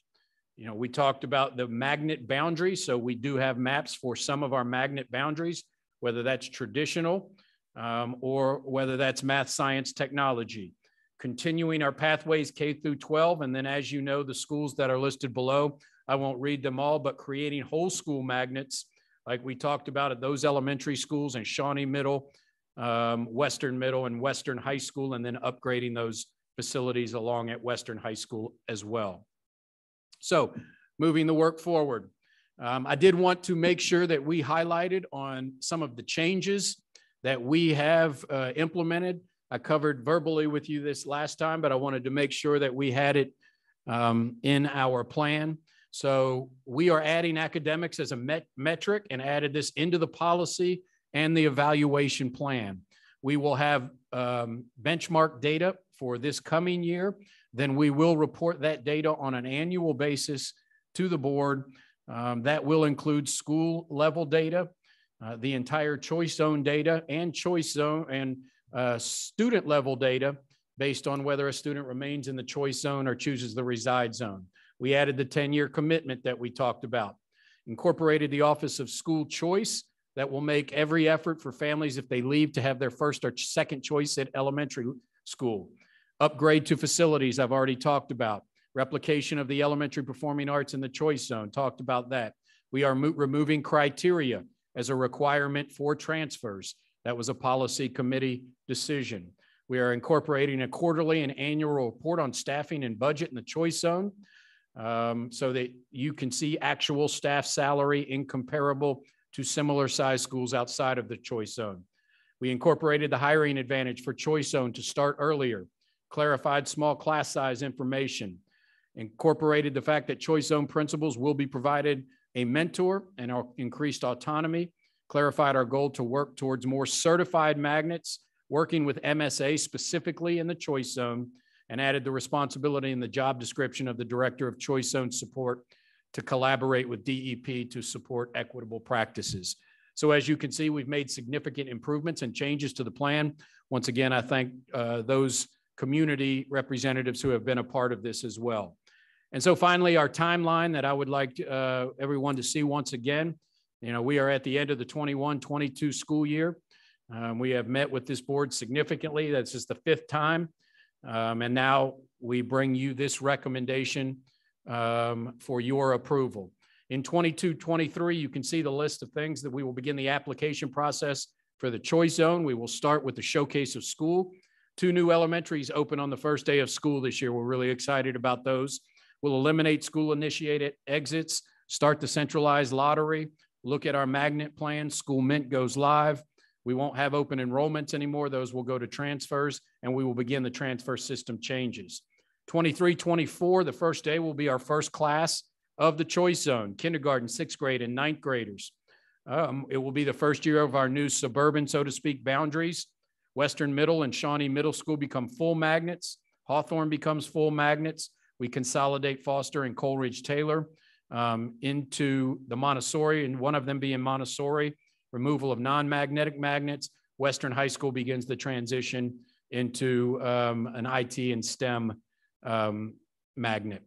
You know, we talked about the magnet boundaries, so we do have maps for some of our magnet boundaries, whether that's traditional or whether that's math, science, technology. Continuing our pathways K-12, and then as you know, the schools that are listed below, I won't read them all, but creating whole school magnets like we talked about at those elementary schools in Shawnee Middle, Western Middle, and Western High School, and then upgrading those facilities along at Western High School as well. So moving the work forward. I did want to make sure that we highlighted on some of the changes that we have implemented. I covered verbally with you this last time, but I wanted to make sure that we had it in our plan. So we are adding academics as a metric and added this into the policy and the evaluation plan. We will have benchmark data for this coming year. Then we will report that data on an annual basis to the board. That will include school level data, the entire choice zone data and choice zone and student level data based on whether a student remains in the choice zone or chooses the reside zone. We added the 10-year commitment that we talked about, incorporated the Office of School Choice that will make every effort for families if they leave to have their first or second choice at elementary school. Upgrade to facilities, I've already talked about. Replication of the elementary performing arts in the choice zone, talked about that. We are removing criteria as a requirement for transfers. That was a policy committee decision. We are incorporating a quarterly and annual report on staffing and budget in the choice zone so that you can see actual staff salary incomparable to similar size schools outside of the choice zone. We incorporated the hiring advantage for choice zone to start earlier, clarified small class size information, incorporated the fact that choice zone principals will be provided a mentor and our increased autonomy, clarified our goal to work towards more certified magnets, working with MSA specifically in the choice zone, and added the responsibility in the job description of the Director of Choice Zone Support to collaborate with DEP to support equitable practices. So as you can see, we've made significant improvements and changes to the plan. Once again, I thank those community representatives who have been a part of this as well. And so finally, our timeline that I would like everyone to see once again. You know, we are at the end of the 21-22 school year. We have met with this board significantly. That's just the 5th time. And now we bring you this recommendation for your approval. In 22-23, you can see the list of things that we will begin the application process for the choice zone. We will start with the showcase of school. 2 new elementaries open on the first day of school this year. We're really excited about those. We'll eliminate school-initiated exits, start the centralized lottery, look at our magnet plan. School Mint goes live. We won't have open enrollments anymore. Those will go to transfers, and we will begin the transfer system changes. 23-24, the first day will be our first class of the choice zone, kindergarten, 6th grade, and 9th graders. It will be the first year of our new suburban, so to speak, boundaries. Western Middle and Shawnee Middle School become full magnets. Hawthorne becomes full magnets. We consolidate Foster and Coleridge Taylor into the Montessori, and one of them being Montessori. Removal of non-magnetic magnets. Western High School begins the transition into an IT and STEM magnet.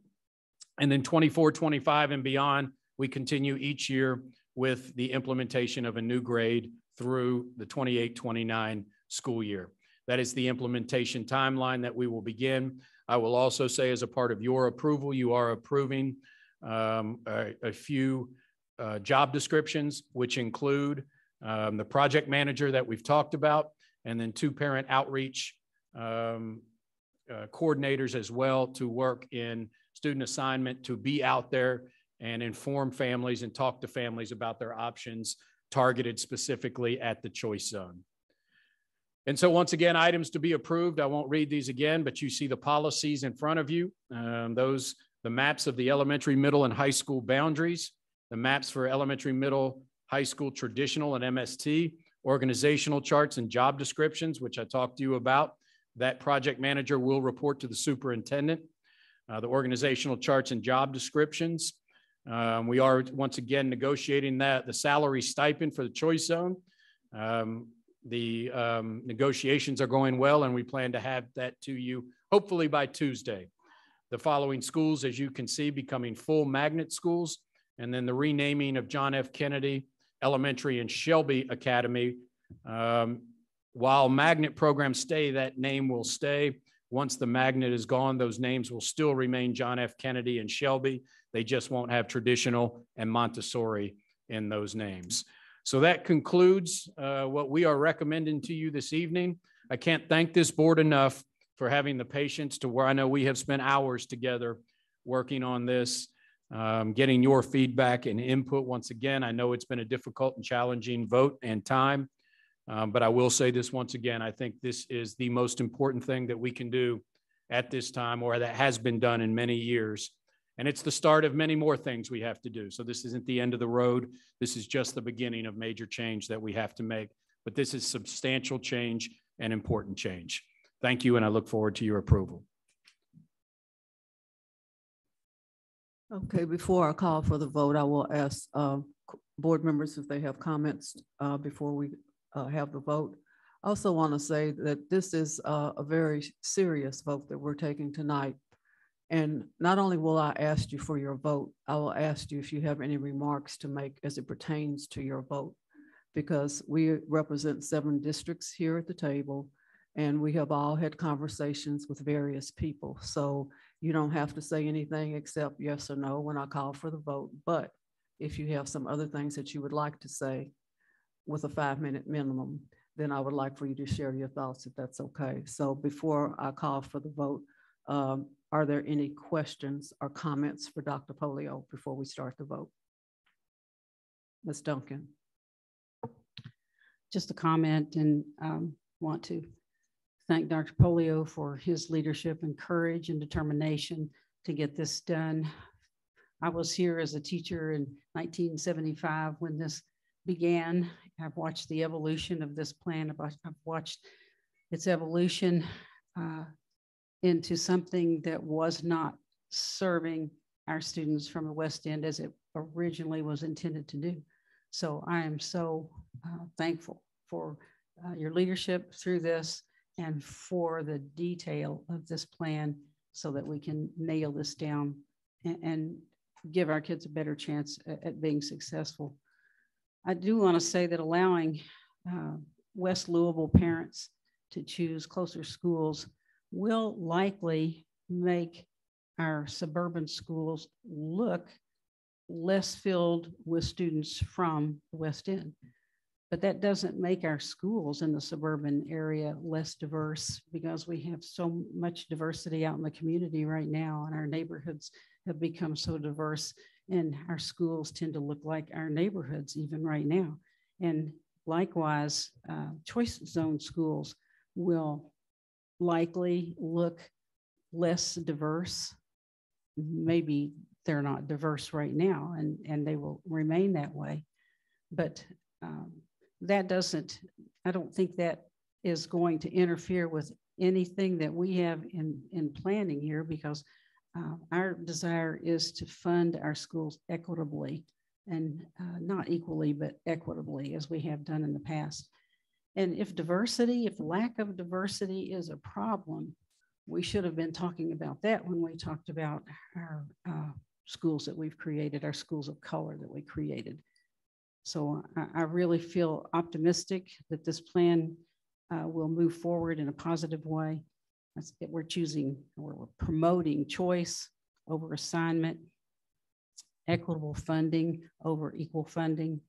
And then 24-25 and beyond, we continue each year with the implementation of a new grade through the 28-29 school year. That is the implementation timeline that we will begin. I will also say, as a part of your approval, you are approving a few job descriptions, which include the project manager that we've talked about, and then 2 parent outreach coordinators as well to work in student assignment, to be out there and inform families and talk to families about their options targeted specifically at the choice zone. And so once again, items to be approved. I won't read these again, but you see the policies in front of you. The maps of the elementary, middle, and high school boundaries, the maps for elementary, middle, high school traditional and MST, organizational charts and job descriptions, which I talked to you about. That project manager will report to the superintendent. The organizational charts and job descriptions. We are once again negotiating the salary stipend for the choice zone. The negotiations are going well, and we plan to have that to you hopefully by Tuesday. The following schools, as you can see, becoming full magnet schools, and then the renaming of John F. Kennedy Elementary and Shelby Academy. While magnet programs stay, that name will stay. Once the magnet is gone, those names will still remain John F. Kennedy and Shelby. They just won't have traditional and Montessori in those names. So that concludes what we are recommending to you this evening. I can't thank this board enough for having the patience to where I know we have spent hours together working on this, getting your feedback and input. Once again, I know it's been a difficult and challenging vote and time, but I will say this once again, I think this is the most important thing that we can do at this time, or that has been done in many years. And it's the start of many more things we have to do. So this isn't the end of the road. This is just the beginning of major change that we have to make. But this is substantial change and important change. Thank you, and I look forward to your approval. Okay, before I call for the vote, I will ask board members if they have comments before we have the vote. I also want to say that this is a very serious vote that we're taking tonight. And not only will I ask you for your vote, I will ask you if you have any remarks to make as it pertains to your vote, because we represent 7 districts here at the table, and we have all had conversations with various people. So you don't have to say anything except yes or no when I call for the vote. But if you have some other things that you would like to say with a 5-minute minimum, then I would like for you to share your thoughts, if that's okay. So before I call for the vote, are there any questions or comments for Dr. Polio before we start the vote? Ms. Duncan. Just a comment, and want to thank Dr. Polio for his leadership and courage and determination to get this done. I was here as a teacher in 1975 when this began. I've watched the evolution of this plan. I've watched its evolution into something that was not serving our students from the West End as it originally was intended to do. So I am so thankful for your leadership through this and for the detail of this plan so that we can nail this down and give our kids a better chance at being successful. I do want to say that allowing West Louisville parents to choose closer schools will likely make our suburban schools look less filled with students from the West End. But that doesn't make our schools in the suburban area less diverse, because we have so much diversity out in the community right now, and our neighborhoods have become so diverse, and our schools tend to look like our neighborhoods even right now. And likewise, choice zone schools will likely look less diverse. Maybe they're not diverse right now, and they will remain that way. But that doesn't, I don't think that is going to interfere with anything that we have in planning here, because our desire is to fund our schools equitably, and not equally, but equitably, as we have done in the past. And if lack of diversity is a problem, we should have been talking about that when we talked about our schools that we've created, our schools of color that we created. So I really feel optimistic that this plan will move forward in a positive way. We're promoting choice over assignment, equitable funding over equal funding,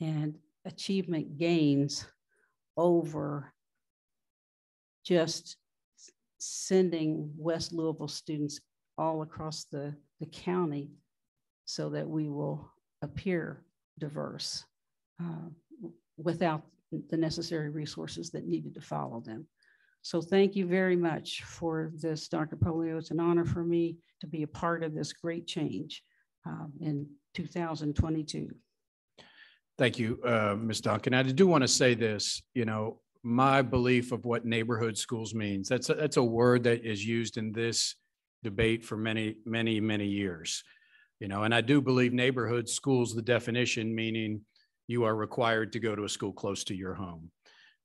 and achievement gains over just sending West Louisville students all across the county so that we will appear diverse without the necessary resources that needed to follow them. So thank you very much for this, Dr. Polio. It's an honor for me to be a part of this great change in 2022. Thank you, Ms. Duncan. I do want to say this, my belief of what neighborhood schools means, that's a word that is used in this debate for many, many, many years. And I do believe neighborhood schools, the definition meaning you are required to go to a school close to your home.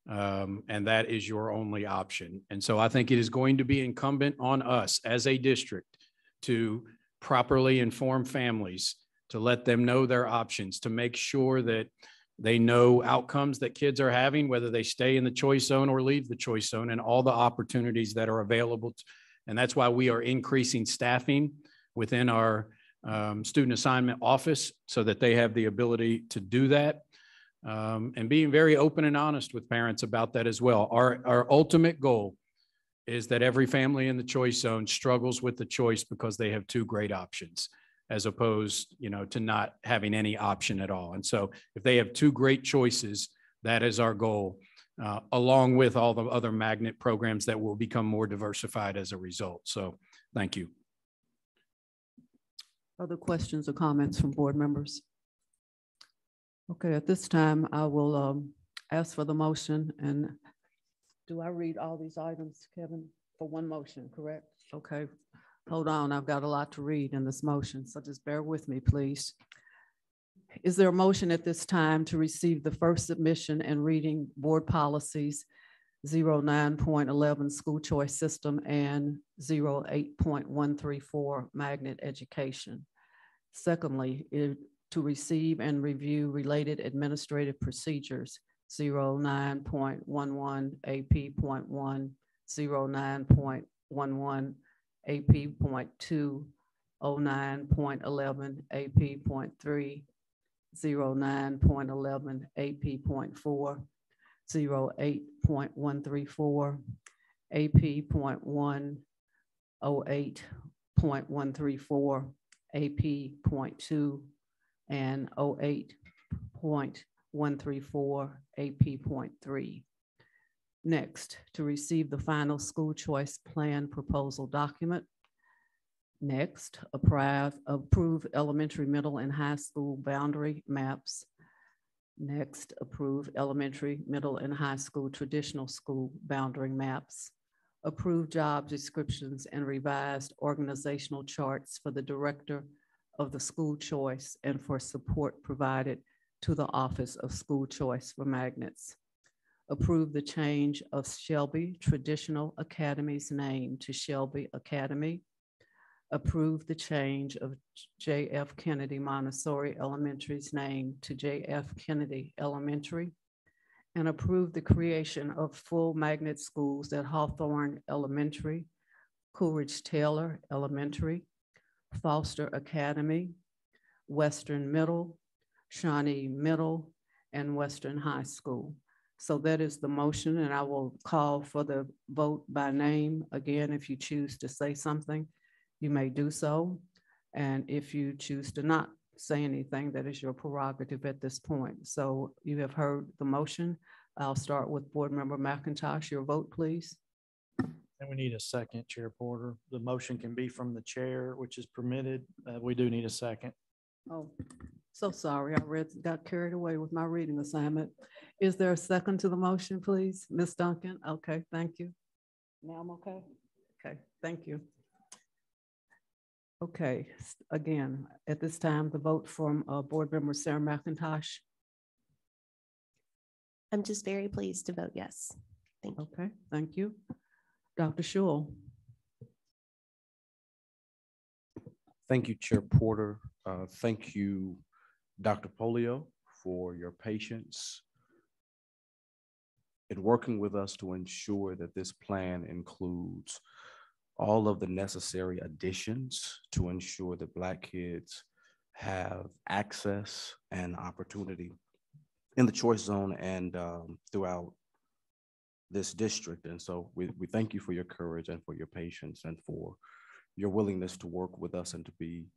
And that is your only option. And so I think it is going to be incumbent on us as a district to properly inform families, to let them know their options, to make sure that they know outcomes that kids are having, whether they stay in the choice zone or leave the choice zone, and all the opportunities that are available. And that's why we are increasing staffing within our student assignment office so that they have the ability to do that, and being very open and honest with parents about that as well. Our ultimate goal is that every family in the choice zone struggles with the choice because they have 2 great options, as opposed, to not having any option at all. And so if they have 2 great choices, that is our goal, along with all the other magnet programs that will become more diversified as a result. So thank you. Other questions or comments from board members? Okay, at this time, I will ask for the motion. And do I read all these items, Kevin, for one motion, correct? Okay, hold on, I've got a lot to read in this motion, so just bear with me, please. Is there a motion at this time to receive the first submission and reading board policies 09.11 school choice system, and 08.134 magnet education. Secondly, to receive and review related administrative procedures, 09.11 AP.1, 09.11 AP.2, 09.11 AP.3, 09.11 AP.4, 08.134, AP.1, 08.134, AP.2, and 08.134, AP.3. Next, to receive the final school choice plan proposal document. Next, approve elementary, middle, and high school boundary maps. Next, approve elementary, middle, and high school traditional school boundary maps. Approve job descriptions and revised organizational charts for the director of the school choice and for support provided to the Office of School Choice for magnets. Approve the change of Shelby Traditional Academy's name to Shelby Academy. Approve the change of J.F. Kennedy Montessori Elementary's name to J.F. Kennedy Elementary, and approve the creation of full magnet schools at Hawthorne Elementary, Coolidge Taylor Elementary, Foster Academy, Western Middle, Shawnee Middle, and Western High School. So that is the motion, and I will call for the vote by name. Again, if you choose to say something, you may do so. And if you choose to not say anything, that is your prerogative at this point. So you have heard the motion. I'll start with Board Member McIntosh. Your vote, please. And we need a second, Chair Porter. The motion can be from the chair, which is permitted. We do need a second. Oh, so sorry. Got carried away with my reading assignment. Is there a second to the motion, please? Ms. Duncan? Okay, thank you. Now I'm okay? Okay, thank you. Okay, again, at this time, the vote from Board Member Sarah McIntosh. I'm just very pleased to vote yes. Thank you. Okay, thank you. Dr. Schul. Thank you, Chair Porter. Thank you, Dr. Polio, for your patience in working with us to ensure that this plan includes all of the necessary additions to ensure that Black kids have access and opportunity in the choice zone and throughout this district. And so we thank you for your courage and for your patience and for your willingness to work with us and to be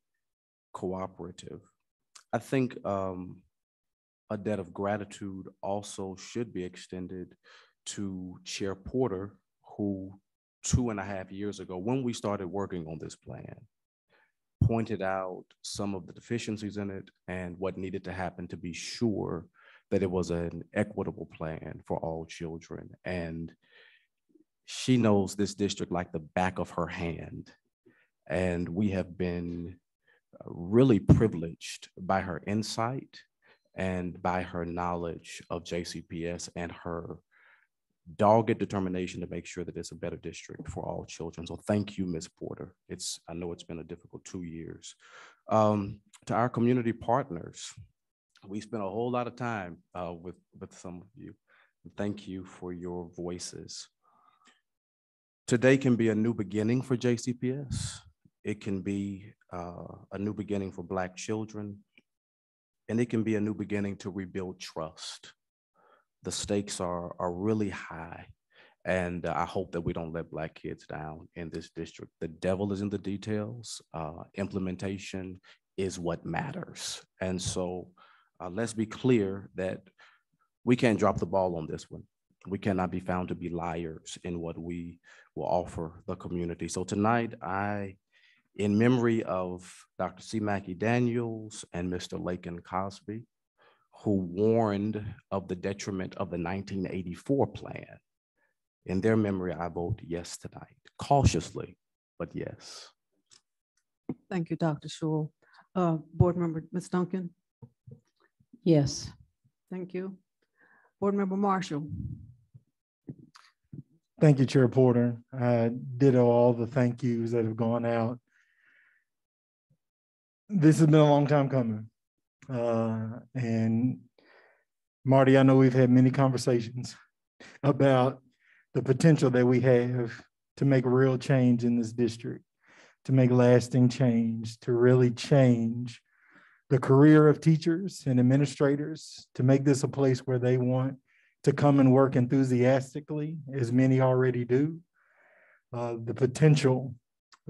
cooperative. I think a debt of gratitude also should be extended to Chair Porter, who 2.5 years ago, when we started working on this plan, pointed out some of the deficiencies in it and what needed to happen to be sure that it was an equitable plan for all children. And she knows this district like the back of her hand. And we have been really privileged by her insight and by her knowledge of JCPS and her dogged determination to make sure that it's a better district for all children. So thank you, Ms. Porter. I know it's been a difficult 2 years. To our community partners, we spent a whole lot of time with some of you. Thank you for your voices. Today can be a new beginning for JCPS. It can be a new beginning for Black children, and it can be a new beginning to rebuild trust. The stakes are really high, and I hope that we don't let Black kids down in this district. The devil is in the details. Implementation is what matters. And so let's be clear that we can't drop the ball on this one. We cannot be found to be liars in what we will offer the community. So tonight, in memory of Dr. C. Mackey Daniels and Mr. Lakin Cosby, who warned of the detriment of the 1984 plan, in their memory, I vote yes tonight, cautiously, but yes. Thank you, Dr. Schul. Board Member, Ms. Duncan? Yes. Thank you. Board Member Marshall? Thank you, Chair Porter. I ditto all the thank yous that have gone out. This has been a long time coming. And Marty, I know we've had many conversations about the potential that we have to make real change in this district, to make lasting change, to really change the career of teachers and administrators, to make this a place where they want to come and work enthusiastically, as many already do. The potential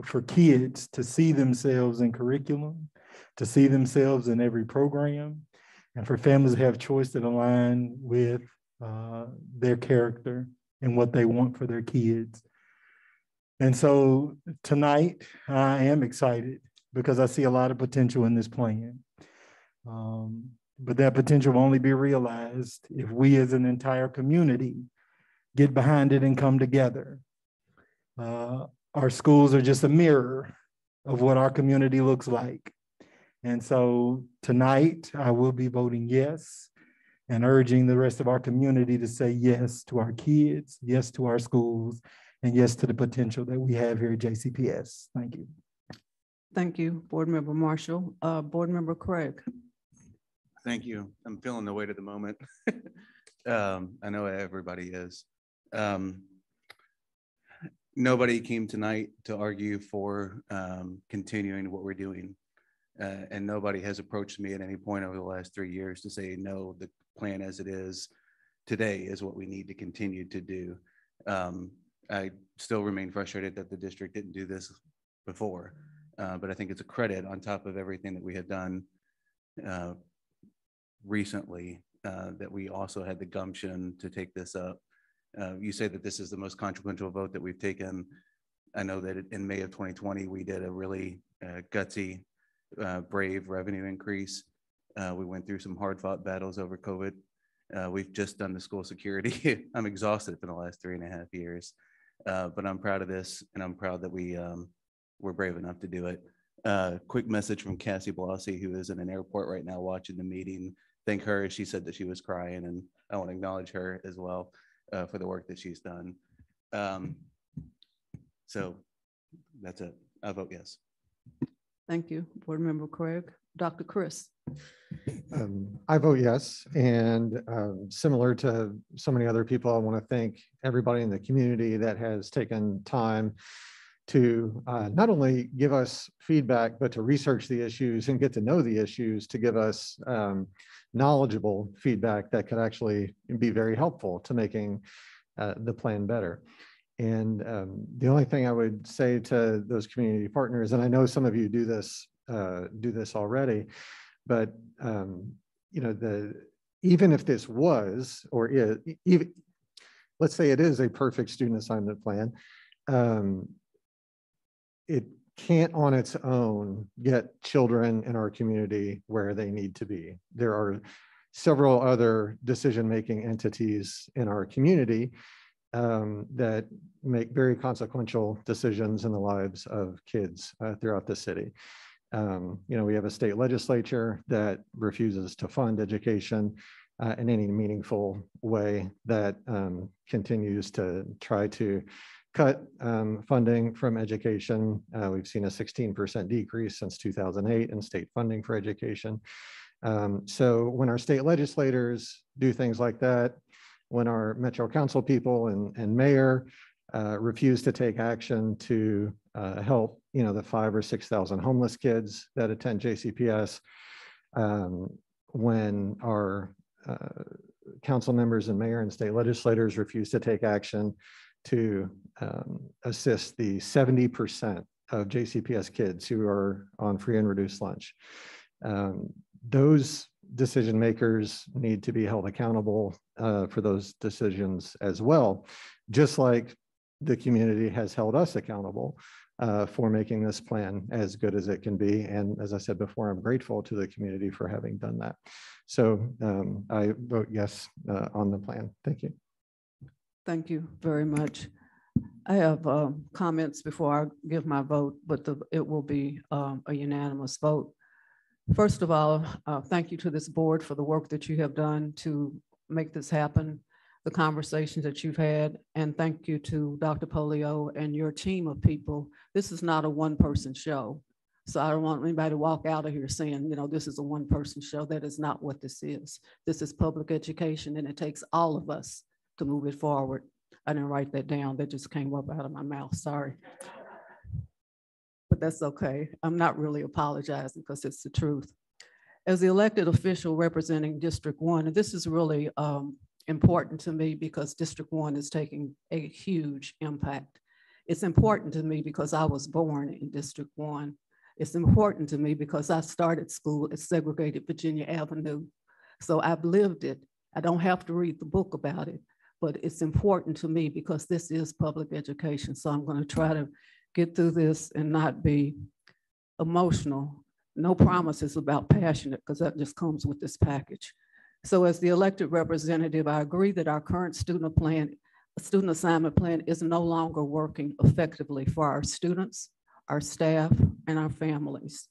for kids to see themselves in curriculum, to see themselves in every program, and for families to have choice that align with their character and what they want for their kids. And so tonight, I am excited because I see a lot of potential in this plan. But that potential will only be realized if we as an entire community get behind it and come together. Our schools are just a mirror of what our community looks like. And so tonight I will be voting yes and urging the rest of our community to say yes to our kids, yes to our schools, and yes to the potential that we have here at JCPS. Thank you. Thank you, Board Member Marshall. Board Member Craig. Thank you. I'm feeling the weight of the moment. I know everybody is. Nobody came tonight to argue for continuing what we're doing. And nobody has approached me at any point over the last 3 years to say, no, the plan as it is today is what we need to continue to do. I still remain frustrated that the district didn't do this before, but I think it's a credit on top of everything that we had done recently that we also had the gumption to take this up. You say that this is the most consequential vote that we've taken. I know that in May of 2020, we did a really gutsy, brave revenue increase. We went through some hard fought battles over COVID. We've just done the school security. I'm exhausted for the last 3.5 years, but I'm proud of this, and I'm proud that we're brave enough to do it. Quick message from Cassie Blossie, who is in an airport right now watching the meeting. Thank her. She said that she was crying, and I want to acknowledge her as well for the work that she's done. So that's it. I vote yes. Thank you, Board Member Craig. Dr. Chris. I vote yes, and similar to so many other people, I want to thank everybody in the community that has taken time to not only give us feedback, but to research the issues and get to know the issues, to give us knowledgeable feedback that could actually be very helpful to making the plan better. And the only thing I would say to those community partners, and I know some of you do this already, but you know, even if this was or is, even, let's say it is a perfect student assignment plan, it can't on its own get children in our community where they need to be. There are several other decision-making entities in our community that make very consequential decisions in the lives of kids throughout the city. You know, we have a state legislature that refuses to fund education in any meaningful way, that continues to try to cut funding from education. We've seen a 16% decrease since 2008 in state funding for education. So when our state legislators do things like that, when our Metro Council people and mayor refuse to take action to help, you know, the 5,000 or 6,000 homeless kids that attend JCPS, when our council members and mayor and state legislators refuse to take action to assist the 70% of JCPS kids who are on free and reduced lunch. Those decision makers need to be held accountable for those decisions as well, just like the community has held us accountable for making this plan as good as it can be. And as I said before, I'm grateful to the community for having done that. So I vote yes on the plan. Thank you. Thank you very much. I have comments before I give my vote, but it will be a unanimous vote. First of all, thank you to this board for the work that you have done to make this happen. the conversations that you've had, and thank you to Dr. Polio and your team of people. This is not a one-person show. So I don't want anybody to walk out of here saying, you know, this is a one-person show. That is not what this is. This is public education, and it takes all of us to move it forward. I didn't write that down. That just came up out of my mouth, sorry. But that's okay. I'm not really apologizing because it's the truth. As the elected official representing District 1, and this is really important to me because District 1 is taking a huge impact. It's important to me because I was born in District 1. It's important to me because I started school at segregated Virginia Avenue. So I've lived it. I don't have to read the book about it, but it's important to me because this is public education. So I'm going to try to get through this and not be emotional. No promises about passionate, because that just comes with this package. So as the elected representative, I agree that our current student assignment plan is no longer working effectively for our students, our staff, and our families.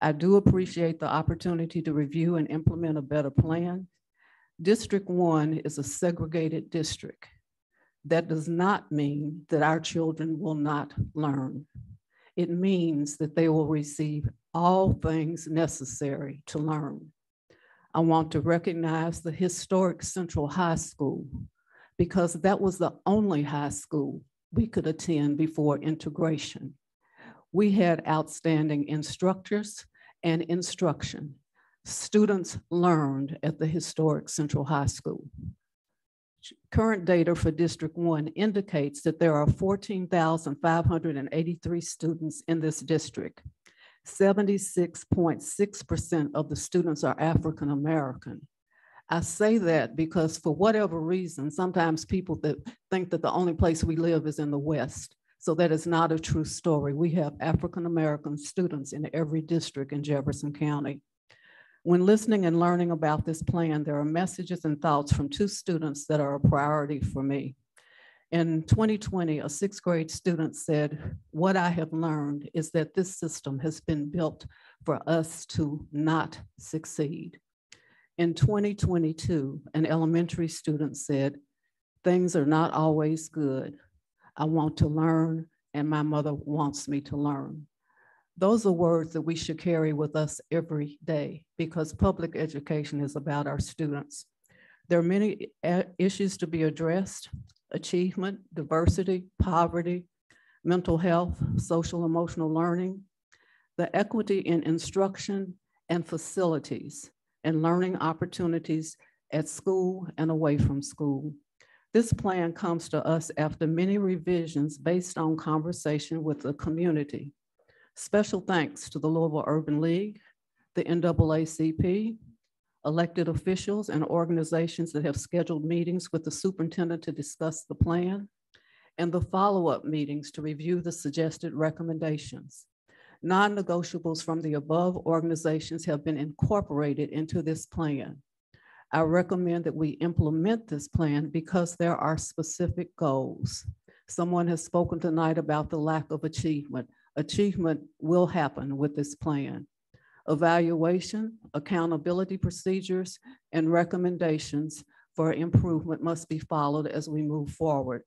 I do appreciate the opportunity to review and implement a better plan. District 1 is a segregated district. That does not mean that our children will not learn. It means that they will receive all things necessary to learn. I want to recognize the historic Central High School because that was the only high school we could attend before integration. We had outstanding instructors and instruction. Students learned at the historic Central High School. Current data for District 1 indicates that there are 14,583 students in this district. 76.6% of the students are African American. I say that because for whatever reason, sometimes people that think that the only place we live is in the West. So that is not a true story. We have African American students in every district in Jefferson County. When listening and learning about this plan, there are messages and thoughts from two students that are a priority for me. In 2020, a 6th grade student said, "What I have learned is that this system has been built for us to not succeed." In 2022, an elementary student said, "Things are not always good. I want to learn, and my mother wants me to learn." Those are words that we should carry with us every day because public education is about our students. There are many issues to be addressed: achievement, diversity, poverty, mental health, social emotional learning, the equity in instruction and facilities, and learning opportunities at school and away from school. This plan comes to us after many revisions based on conversation with the community. Special thanks to the Louisville Urban League, the NAACP, elected officials and organizations that have scheduled meetings with the superintendent to discuss the plan, and the follow-up meetings to review the suggested recommendations. Non-negotiables from the above organizations have been incorporated into this plan. I recommend that we implement this plan because there are specific goals. Someone has spoken tonight about the lack of achievement. Achievement will happen with this plan. Evaluation, accountability procedures, and recommendations for improvement must be followed as we move forward.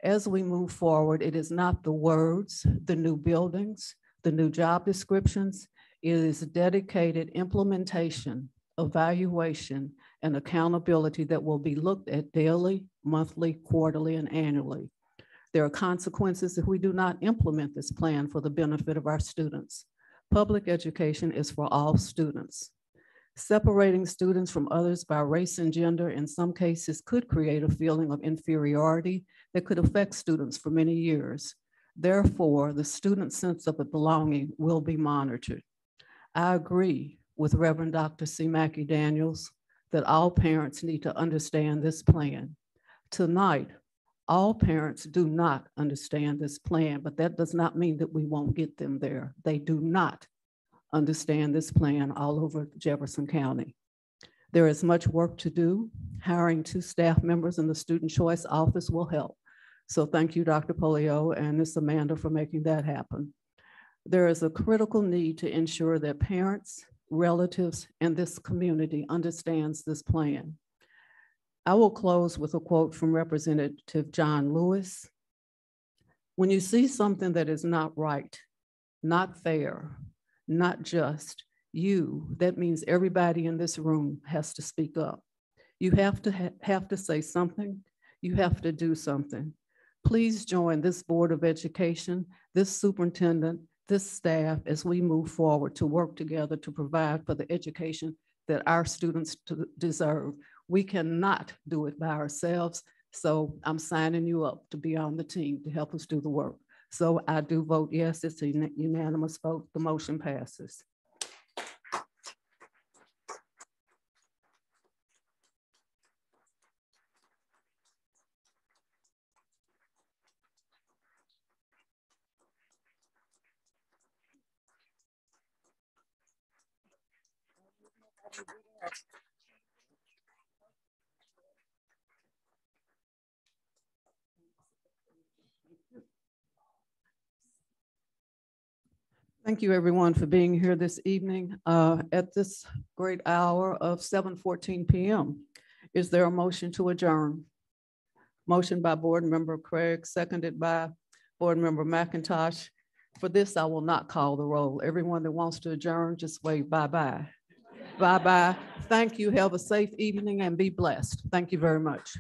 As we move forward, it is not the words, the new buildings, the new job descriptions. It is dedicated implementation, evaluation, and accountability that will be looked at daily, monthly, quarterly, and annually. There are consequences if we do not implement this plan for the benefit of our students. Public education is for all students. Separating students from others by race and gender in some cases could create a feeling of inferiority that could affect students for many years. Therefore, the student's sense of belonging will be monitored. I agree with Reverend Dr. C. Mackey Daniels that all parents need to understand this plan. Tonight, all parents do not understand this plan, but that does not mean that we won't get them there. They do not understand this plan all over Jefferson County. There is much work to do. Hiring 2 staff members in the Student Choice Office will help. So thank you, Dr. Polio and Ms. Amanda, for making that happen. There is a critical need to ensure that parents, relatives, and this community understands this plan. I will close with a quote from Representative John Lewis. When you see something that is not right, not fair, not just, that means everybody in this room has to speak up. You have to say something. You have to do something. Please join this Board of Education, this superintendent, this staff as we move forward to work together to provide for the education that our students deserve. We cannot do it by ourselves. So I'm signing you up to be on the team to help us do the work. So I do vote yes. It's a unanimous vote. The motion passes. Thank you, everyone, for being here this evening at this great hour of 7:14 p.m. Is there a motion to adjourn? Motion by Board Member Craig, seconded by Board Member McIntosh. For this, I will not call the roll. Everyone that wants to adjourn, just wave bye-bye. Bye-bye. Thank you. Have a safe evening and be blessed. Thank you very much.